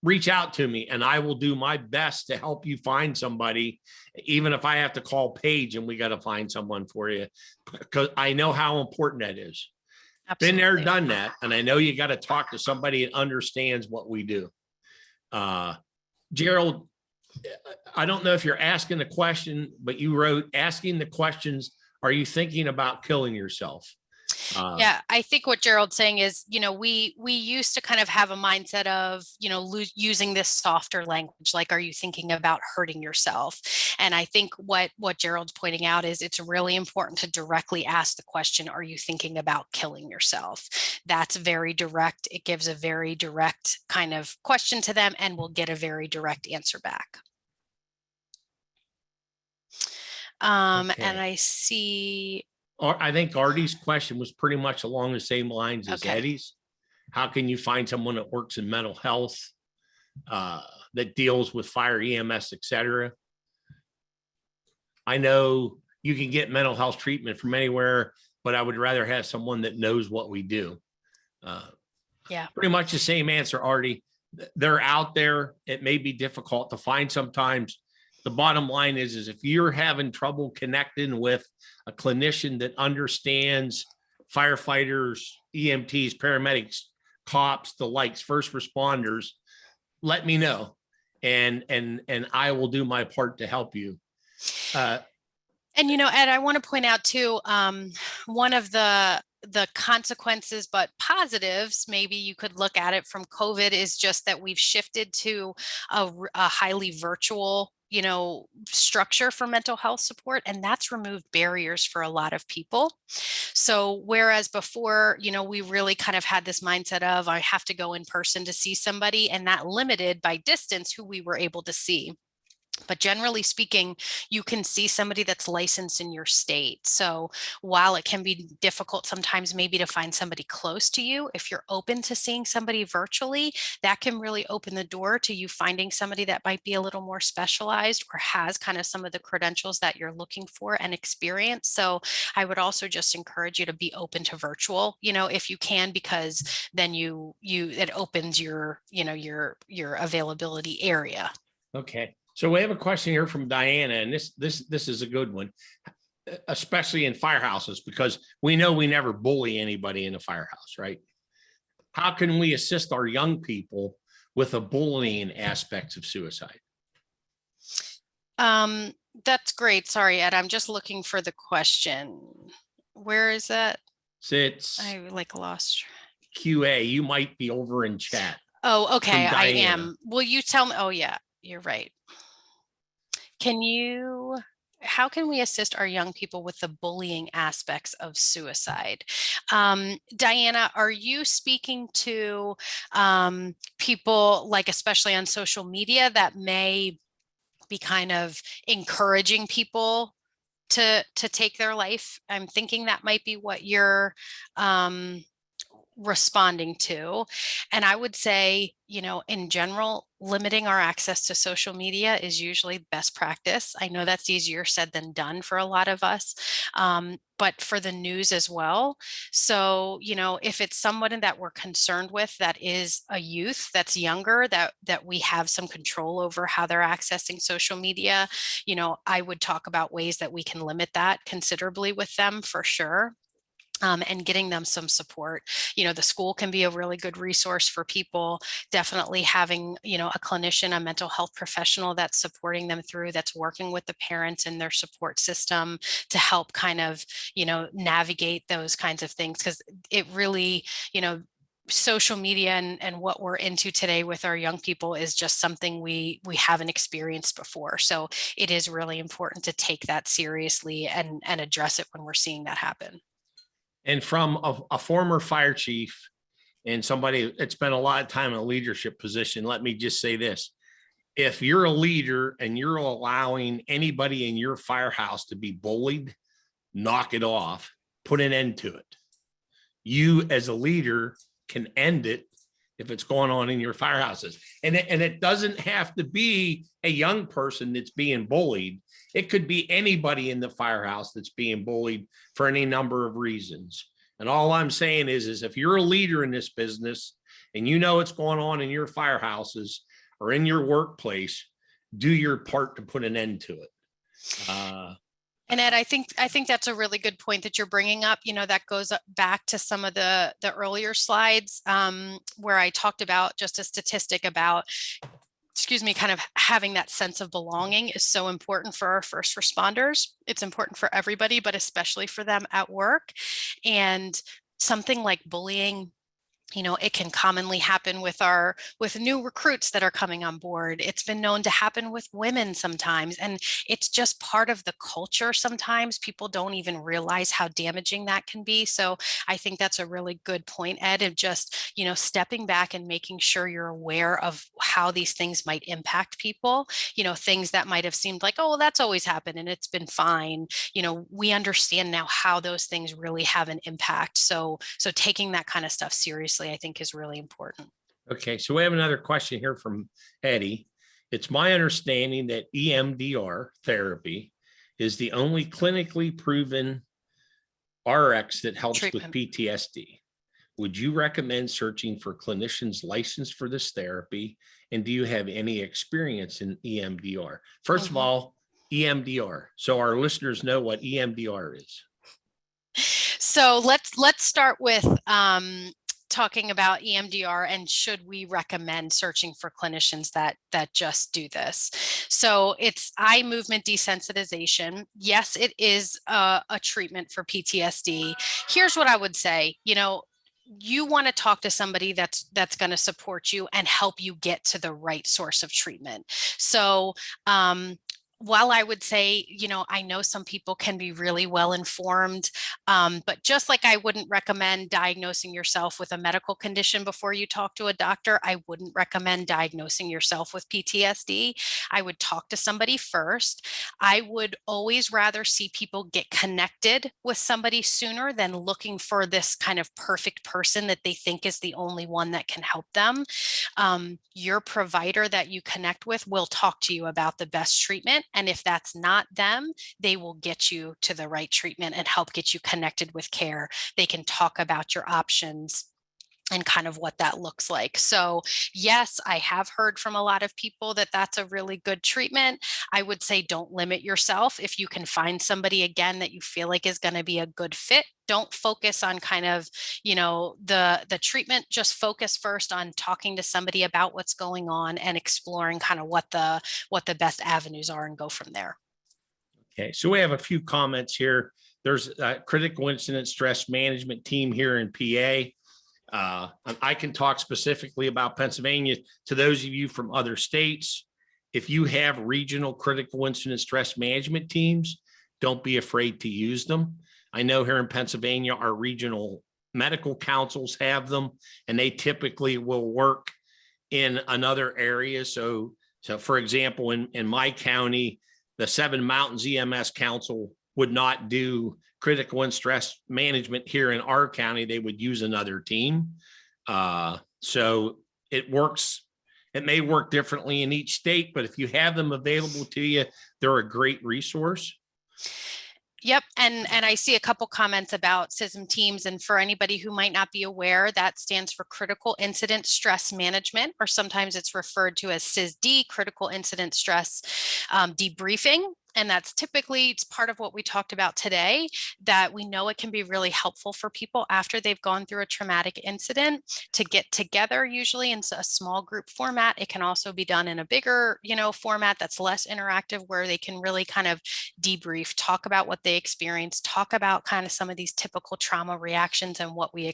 Reach out to me and I will do my best to help you find somebody, even if I have to call Paige and we got to find someone for you, because I know how important that is. Absolutely. Been there, done that. And I know you got to talk to somebody that understands what we do. Gerald, I don't know if you're asking the question, but you wrote, asking the questions, are you thinking about killing yourself? Yeah, I think what Gerald's saying is, we used to kind of have a mindset of, using this softer language, like, are you thinking about hurting yourself? And I think what Gerald's pointing out is it's really important to directly ask the question, are you thinking about killing yourself? That's very direct. It gives a very direct kind of question to them, and we'll get a very direct answer back. Okay. And I see. I think Artie's question was pretty much along the same lines as Eddie's. How can you find someone that works in mental health, that deals with fire, EMS, et cetera? I know you can get mental health treatment from anywhere, but I would rather have someone that knows what we do. Pretty much the same answer, Artie. They're out there. It may be difficult to find sometimes. The bottom line is if you're having trouble connecting with a clinician that understands firefighters, EMTs, paramedics, cops, the likes, first responders, let me know, and I will do my part to help you. And Ed, I want to point out too, one of the consequences, but positives, maybe you could look at it from COVID, is just that we've shifted to a highly virtual structure for mental health support, and that's removed barriers for a lot of people. So whereas before, we really kind of had this mindset of I have to go in person to see somebody, and that limited by distance who we were able to see. But generally speaking, you can see somebody that's licensed in your state. So while it can be difficult sometimes maybe to find somebody close to you, if you're open to seeing somebody virtually, that can really open the door to you finding somebody that might be a little more specialized or has kind of some of the credentials that you're looking for and experience. So I would also just encourage you to be open to virtual, if you can, because then it opens your availability area. Okay. So we have a question here from Diana, and this is a good one, especially in firehouses, because we know we never bully anybody in a firehouse, right? How can we assist our young people with the bullying aspects of suicide? That's great. Sorry, Ed, I'm just looking for the question. Where is that? It's I lost. QA. You might be over in chat. Oh, okay. From I Diana. am. Will you tell me? Oh, yeah, you're right. How can we assist our young people with the bullying aspects of suicide? Diana, are you speaking to people, especially on social media, that may be kind of encouraging people to take their life? I'm thinking that might be what you're responding to. And I would say, in general, limiting our access to social media is usually best practice. I know that's easier said than done for a lot of us, but for the news as well. So, if it's someone that we're concerned with that is a youth that's younger, that we have some control over how they're accessing social media, I would talk about ways that we can limit that considerably with them for sure. And getting them some support. The school can be a really good resource for people. Definitely having, a clinician, a mental health professional that's supporting them through, that's working with the parents in their support system to help kind of, navigate those kinds of things. Because it really, social media and what we're into today with our young people is just something we haven't experienced before. So it is really important to take that seriously and address it when we're seeing that happen. And from a former fire chief and somebody that spent a lot of time in a leadership position, let me just say this. If you're a leader and you're allowing anybody in your firehouse to be bullied, knock it off, put an end to it. You as a leader can end it if it's going on in your firehouses. And it doesn't have to be a young person that's being bullied. It could be anybody in the firehouse that's being bullied for any number of reasons. And all I'm saying is if you're a leader in this business and you know what's going on in your firehouses or in your workplace, do your part to put an end to it. And Ed, I think that's a really good point that you're bringing up. That goes back to some of the earlier slides where I talked about just a statistic about, kind of having that sense of belonging is so important for our first responders. It's important for everybody, but especially for them at work. And something like bullying, it can commonly happen with new recruits that are coming on board. It's been known to happen with women sometimes, and it's just part of the culture. Sometimes people don't even realize how damaging that can be. So I think that's a really good point, Ed, of just, stepping back and making sure you're aware of how these things might impact people, things that might have seemed like, oh, well, that's always happened and it's been fine. We understand now how those things really have an impact. So taking that kind of stuff seriously, I think, is really important. Okay, so we have another question here from Eddie. It's my understanding that EMDR therapy is the only clinically proven RX that helps Treatment. with PTSD. Would you recommend searching for clinicians licensed for this therapy? And do you have any experience in EMDR? First of all, EMDR. So our listeners know what EMDR is. So let's start with talking about EMDR and should we recommend searching for clinicians that just do this. So it's eye movement desensitization. Yes, it is a treatment for PTSD. Here's what I would say. You want to talk to somebody that's going to support you and help you get to the right source of treatment. So while I would say, I know some people can be really well informed, but just like I wouldn't recommend diagnosing yourself with a medical condition before you talk to a doctor, I wouldn't recommend diagnosing yourself with PTSD. I would talk to somebody first. I would always rather see people get connected with somebody sooner than looking for this kind of perfect person that they think is the only one that can help them. Your provider that you connect with will talk to you about the best treatment. And if that's not them, they will get you to the right treatment and help get you connected with care. They can talk about your options and kind of what that looks like. So yes, I have heard from a lot of people that that's a really good treatment. I would say don't limit yourself. If you can find somebody again that you feel like is going to be a good fit, don't focus on kind of, the treatment. Just focus first on talking to somebody about what's going on and exploring kind of what the best avenues are and go from there. Okay, so we have a few comments here. There's a critical incident stress management team here in PA. I can talk specifically about Pennsylvania. To those of you from other states, if you have regional critical incident stress management teams, don't be afraid to use them. I know here in Pennsylvania, our regional medical councils have them, and they typically will work in another area. So for example, in my county, the Seven Mountains EMS Council would not do critical and stress management here in our county. They would use another team. So it works. It may work differently in each state, but if you have them available to you, they're a great resource. Yep. And I see a couple comments about CISM teams. And for anybody who might not be aware, that stands for Critical Incident Stress Management, or sometimes it's referred to as CISD, Critical Incident Stress Debriefing. And that's typically, it's part of what we talked about today, that we know it can be really helpful for people after they've gone through a traumatic incident to get together, usually in a small group format. It can also be done in a bigger, format that's less interactive, where they can really kind of debrief, talk about what they experienced, talk about kind of some of these typical trauma reactions and what we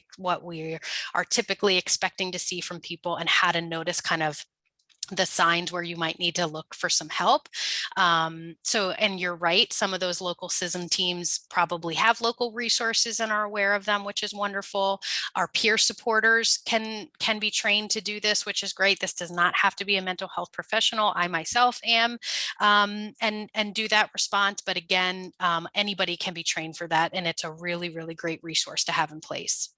are typically expecting to see from people, and how to notice kind of the signs where you might need to look for some help. And you're right, some of those local CISM teams probably have local resources and are aware of them, which is wonderful. Our peer supporters can be trained to do this, which is great. This does not have to be a mental health professional. I myself am, and do that response. But again, anybody can be trained for that. And it's a really, really great resource to have in place.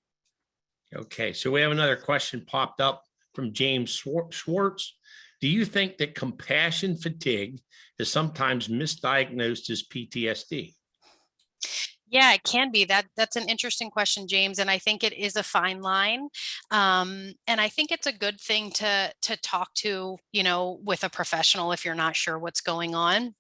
Okay, so we have another question popped up from James Schwartz. Do you think that compassion fatigue is sometimes misdiagnosed as PTSD? Yeah, it can be. That's an interesting question, James. And I think it is a fine line. And I think it's a good thing to talk to, with a professional if you're not sure what's going on.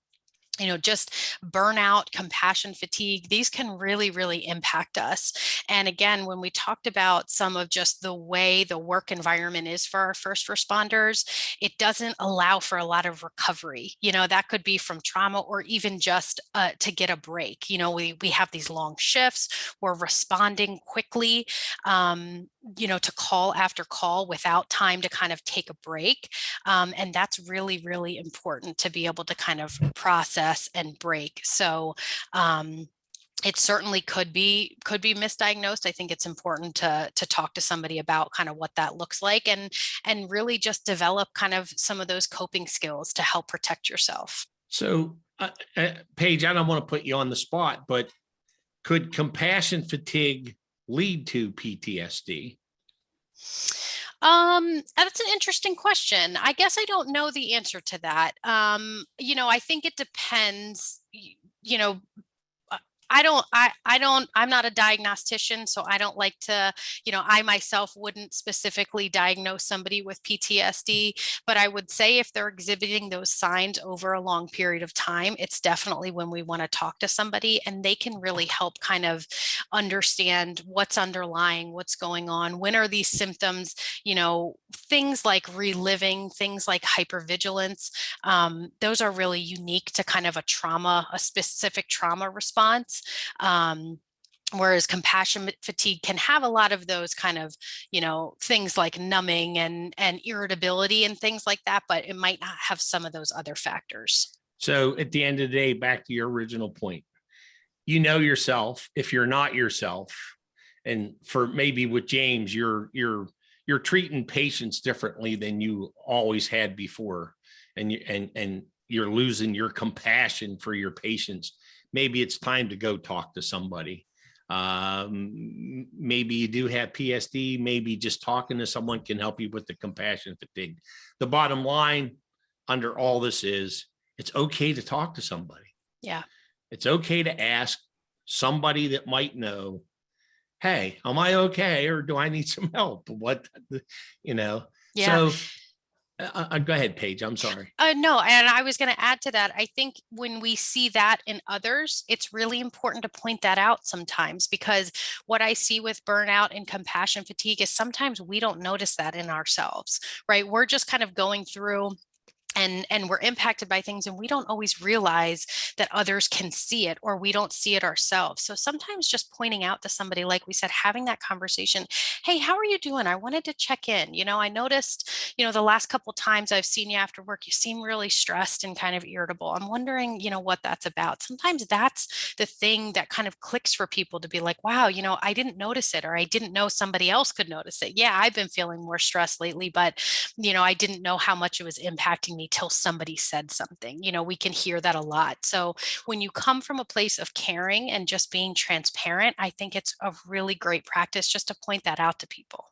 Just burnout, compassion fatigue, these can really, really impact us. And again, when we talked about some of just the way the work environment is for our first responders, it doesn't allow for a lot of recovery. That could be from trauma, or even just to get a break. We have these long shifts. We're responding quickly, to call after call without time to kind of take a break. And that's really, really important to be able to kind of process and break. So it certainly could be misdiagnosed. I think it's important to talk to somebody about kind of what that looks like, and really just develop kind of some of those coping skills to help protect yourself. So Paige, I don't want to put you on the spot, but could compassion fatigue lead to PTSD? That's an interesting question. I guess I don't know the answer to that. I think it depends, I'm not a diagnostician, so I don't like to, I myself wouldn't specifically diagnose somebody with PTSD, but I would say if they're exhibiting those signs over a long period of time, it's definitely when we want to talk to somebody, and they can really help kind of understand what's underlying, what's going on, when are these symptoms, things like reliving, things like hypervigilance. Those are really unique to kind of a specific trauma response. Whereas compassion fatigue can have a lot of those kind of, things like numbing and irritability and things like that, but it might not have some of those other factors. So at the end of the day, back to your original point, you know yourself. If you're not yourself, and for maybe with James, you're treating patients differently than you always had before, and you're losing your compassion for your patients. Maybe it's time to go talk to somebody. Maybe you do have PTSD. Maybe just talking to someone can help you with the compassion fatigue. The bottom line under all this is it's okay to talk to somebody. Yeah. It's okay to ask somebody that might know, hey, am I okay? Or do I need some help? What, Yeah. So go ahead, Paige. I'm sorry. No, and I was going to add to that. I think when we see that in others, it's really important to point that out sometimes, because what I see with burnout and compassion fatigue is sometimes we don't notice that in ourselves, right? We're just kind of going through and we're impacted by things, and we don't always realize that others can see it, or we don't see it ourselves. So sometimes just pointing out to somebody, like we said, having that conversation, hey, how are you doing? I wanted to check in. I noticed, the last couple of times I've seen you after work, you seem really stressed and kind of irritable. I'm wondering, what that's about. Sometimes that's the thing that kind of clicks for people to be like, wow, I didn't notice it, or I didn't know somebody else could notice it. Yeah, I've been feeling more stressed lately, but I didn't know how much it was impacting me till somebody said something. We can hear that a lot. So when you come from a place of caring and just being transparent, I think it's a really great practice just to point that out to people.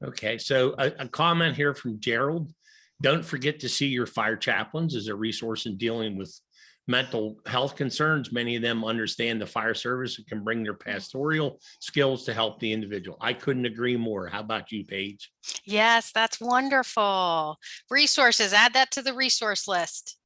Okay, so a comment here from Gerald. Don't forget to see your fire chaplains as a resource in dealing with mental health concerns. Many of them understand the fire service and can bring their pastoral skills to help the individual. I couldn't agree more. How about you, Paige? Yes, that's wonderful. Resources, add that to the resource list.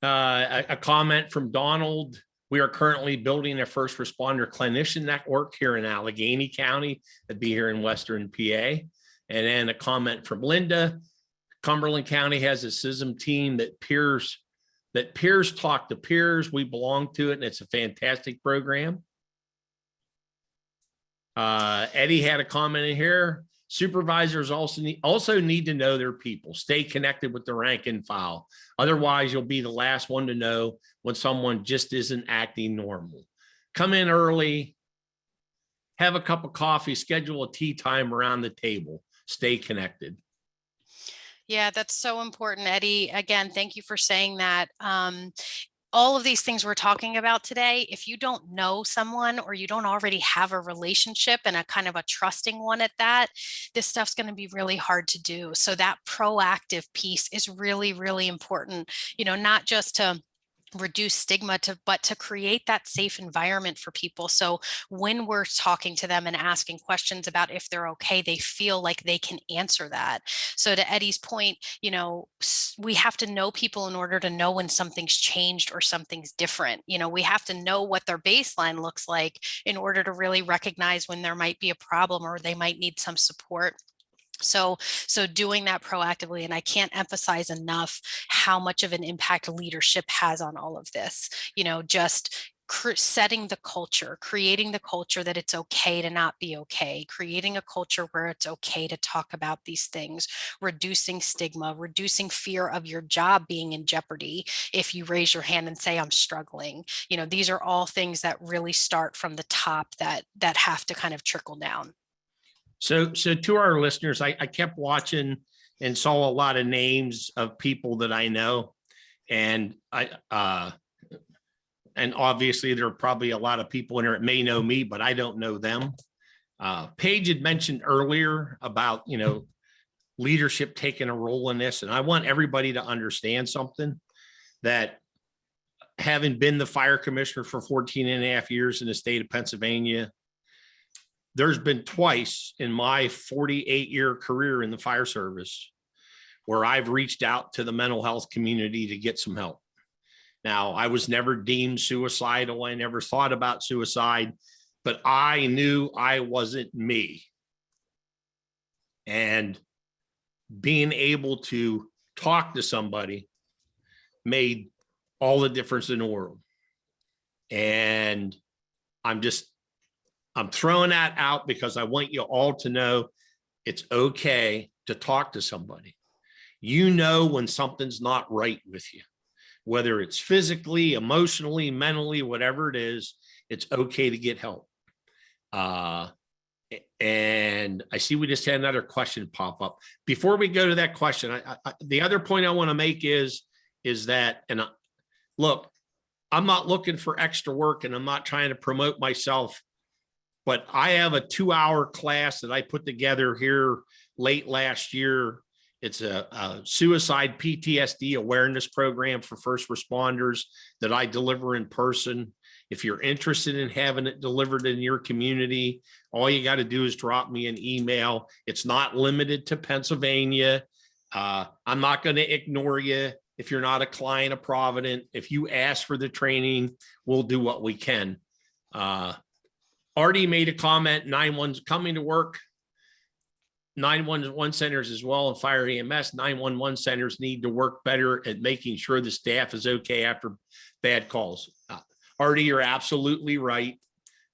A comment from Donald. We are currently building a first responder clinician network here in Allegheny County. That'd be here in Western PA. And then a comment from Linda. Cumberland County has a CISM team that peers talk to peers. We belong to it, and it's a fantastic program. Eddie had a comment in here. Supervisors also need to know their people. Stay connected with the rank and file. Otherwise, you'll be the last one to know when someone just isn't acting normal. Come in early, have a cup of coffee, schedule a tea time around the table. Stay connected. Yeah, that's so important, Eddie. Again, thank you for saying that. All of these things we're talking about today, if you don't know someone, or you don't already have a relationship, and a kind of a trusting one at that, this stuff's going to be really hard to do. So that proactive piece is really, really important, not just to reduce stigma, but to create that safe environment for people. So when we're talking to them and asking questions about if they're okay, they feel like they can answer that. So to Eddie's point, we have to know people in order to know when something's changed or something's different. We have to know what their baseline looks like in order to really recognize when there might be a problem or they might need some support. So doing that proactively, and I can't emphasize enough how much of an impact leadership has on all of this, just setting the culture, creating the culture that it's okay to not be okay, creating a culture where it's okay to talk about these things, reducing stigma, reducing fear of your job being in jeopardy if you raise your hand and say, I'm struggling. These are all things that really start from the top that have to kind of trickle down. So to our listeners, I kept watching and saw a lot of names of people that I know, and and obviously there are probably a lot of people in there that may know me, but I don't know them. Paige had mentioned earlier about, leadership taking a role in this. And I want everybody to understand something, that having been the fire commissioner for 14 and a half years in the state of Pennsylvania, there's been twice in my 48-year career in the fire service where I've reached out to the mental health community to get some help. Now, I was never deemed suicidal. I never thought about suicide, but I knew I wasn't me. And being able to talk to somebody made all the difference in the world. And I'm throwing that out because I want you all to know it's okay to talk to somebody. When something's not right with you. whether it's physically, emotionally, mentally, whatever it is, it's okay to get help. And I see we just had another question pop up. Before we go to that question, the other point I want to make is that, and look, I'm not looking for extra work and I'm not trying to promote myself, but I have a 2-hour class that I put together here late last year. It's a suicide PTSD awareness program for first responders that I deliver in person. If you're interested in having it delivered in your community, all you got to do is drop me an email. It's not limited to Pennsylvania. I'm not going to ignore you if you're not a client of Provident. If you ask for the training, we'll do what we can. Artie made a comment, 911's coming to work. 911 centers as well and fire EMS. 911 centers need to work better at making sure the staff is okay after bad calls. Artie, you're absolutely right.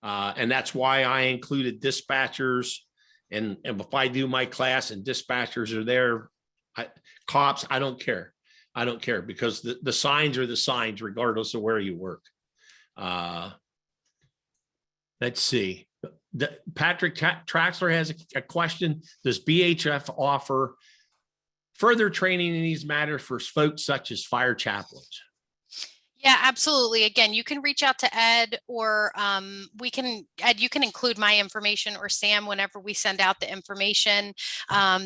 And that's why I included dispatchers. And if I do my class and dispatchers are there, cops, I don't care. I don't care because the signs are the signs regardless of where you work. Let's see. Patrick Traxler has a question. Does BHF offer further training in these matters for folks such as fire chaplains? Yeah, absolutely. Again, you can reach out to Ed or Ed, you can include my information or Sam whenever we send out the information.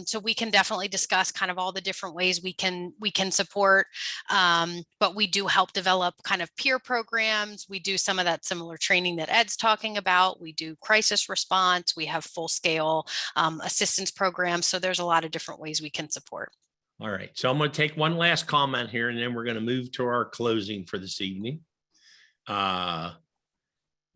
So we can definitely discuss kind of all the different ways we can support. But we do help develop kind of peer programs. We do some of that similar training that Ed's talking about. We do crisis response. We have full scale assistance programs. So there's a lot of different ways we can support. All right, so I'm going to take one last comment here, and then we're going to move to our closing for this evening.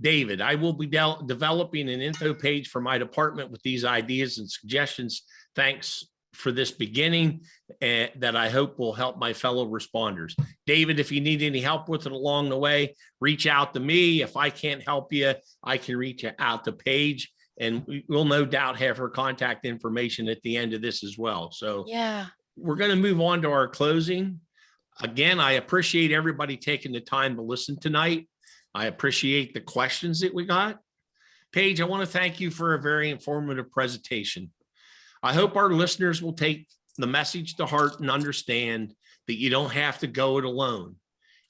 David, I will be developing an info page for my department with these ideas and suggestions. Thanks for this beginning that I hope will help my fellow responders. David, if you need any help with it along the way, reach out to me. If I can't help you, I can reach out to Paige, and we'll no doubt have her contact information at the end of this as well. So yeah. We're going to move on to our closing. Again, I appreciate everybody taking the time to listen tonight. I appreciate the questions that we got. Paige, I want to thank you for a very informative presentation. I hope our listeners will take the message to heart and understand that you don't have to go it alone.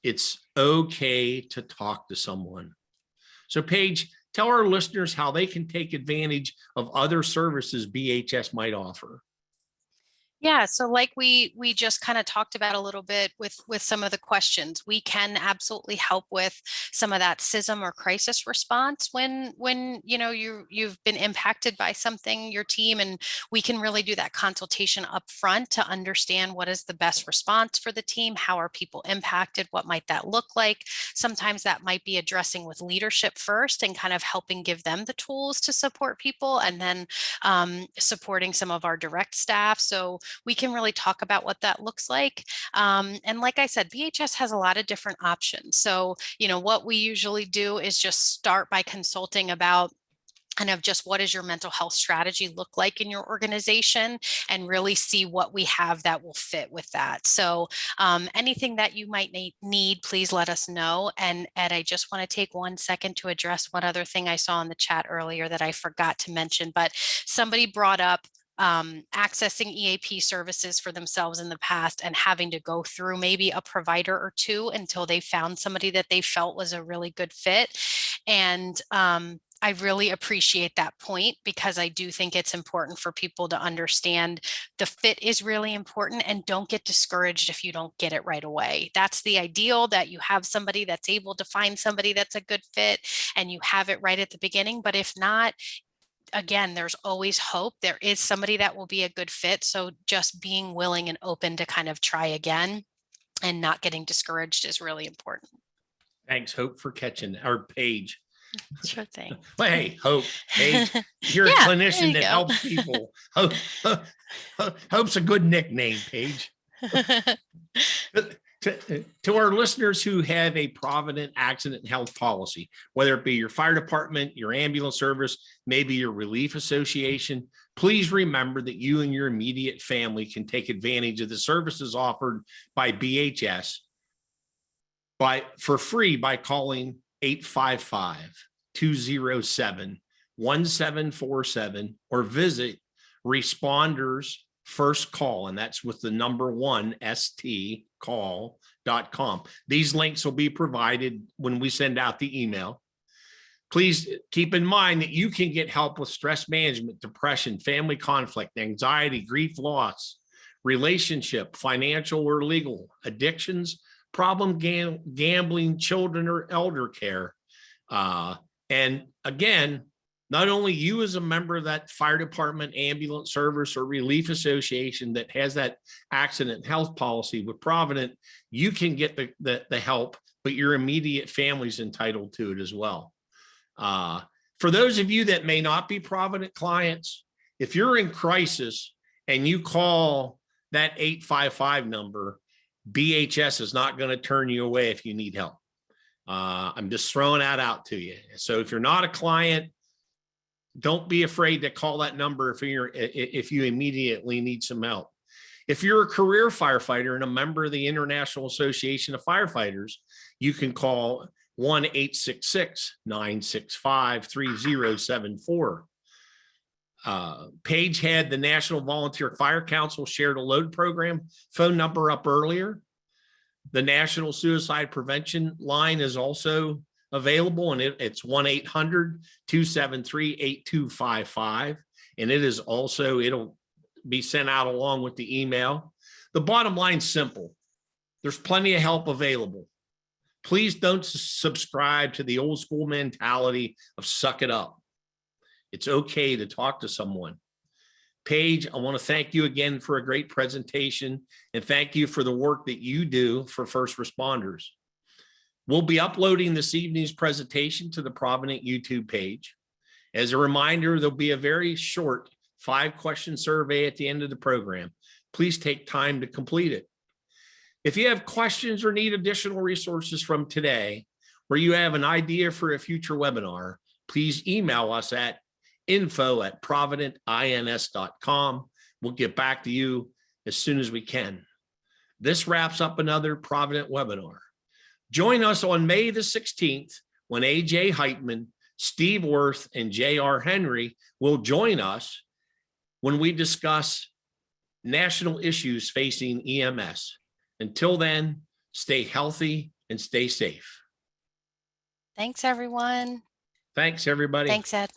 It's okay to talk to someone. So Paige, tell our listeners how they can take advantage of other services BHS might offer. Yeah, so like we just kind of talked about a little bit with some of the questions, we can absolutely help with some of that CISM or crisis response when you know you've been impacted by something, your team, and we can really do that consultation up front to understand what is the best response for the team, how are people impacted, what might that look like. Sometimes that might be addressing with leadership first and kind of helping give them the tools to support people, and then supporting some of our direct staff. So we can really talk about what that looks like. And like I said, BHS has a lot of different options. So, you know, what we usually do is just start by consulting about kind of just what does your mental health strategy look like in your organization, and really see what we have that will fit with that. So anything that you might need, please let us know. And Ed, I just want to take 1 second to address one other thing I saw in the chat earlier that I forgot to mention, but somebody brought up accessing EAP services for themselves in the past and having to go through maybe a provider or two until they found somebody that they felt was a really good fit. And I really appreciate that point, because I do think it's important for people to understand the fit is really important, and don't get discouraged if you don't get it right away. That's the ideal, that you have somebody that's able to find somebody that's a good fit and you have it right at the beginning. But if not, again, there's always hope. There is somebody that will be a good fit. So just being willing and open to kind of try again and not getting discouraged is really important. Thanks, Hope, for catching our Paige. Sure thing. Well, hey, Hope, Paige, you're a clinician that helps people. Hope's a good nickname, Paige. To our listeners who have a Provident accident and health policy, whether it be your fire department, your ambulance service, maybe your relief association, please remember that you and your immediate family can take advantage of the services offered by BHS. for free by calling 855-207-1747 or visit Responders First Call, and that's with the number 1 stcall.com. These links will be provided when we send out the email. Please keep in mind that you can get help with stress management, depression, family conflict, anxiety, grief, loss, relationship, financial or legal, addictions, problem gambling, children or elder care. And again, not only you as a member of that fire department, ambulance service, or relief association that has that accident health policy with Provident, you can get the help, but your immediate family's entitled to it as well. For those of you that may not be Provident clients, if you're in crisis and you call that 855 number, BHS is not going to turn you away if you need help. I'm just throwing that out to you. So if you're not a client, don't be afraid to call that number if you immediately need some help. If you're a career firefighter and a member of the International Association of Firefighters, you can call 1-866-965-3074. Paige had the National Volunteer Fire Council shared a load program phone number up earlier. The National Suicide Prevention line is also available, and it's 1-800-273-8255. And it is also, it'll be sent out along with the email. The bottom line's simple. There's plenty of help available. Please don't subscribe to the old school mentality of suck it up. It's okay to talk to someone. Paige, I want to thank you again for a great presentation, and thank you for the work that you do for first responders. We'll be uploading this evening's presentation to the Provident YouTube page. As a reminder, there'll be a very short 5-question survey at the end of the program. Please take time to complete it. If you have questions or need additional resources from today, or you have an idea for a future webinar, please email us at info@providentins.com. We'll get back to you as soon as we can. This wraps up another Provident webinar. Join us on May the 16th when AJ Heitman, Steve Worth, and J.R. Henry will join us when we discuss national issues facing EMS. Until then, stay healthy and stay safe. Thanks, everyone. Thanks, everybody. Thanks, Ed.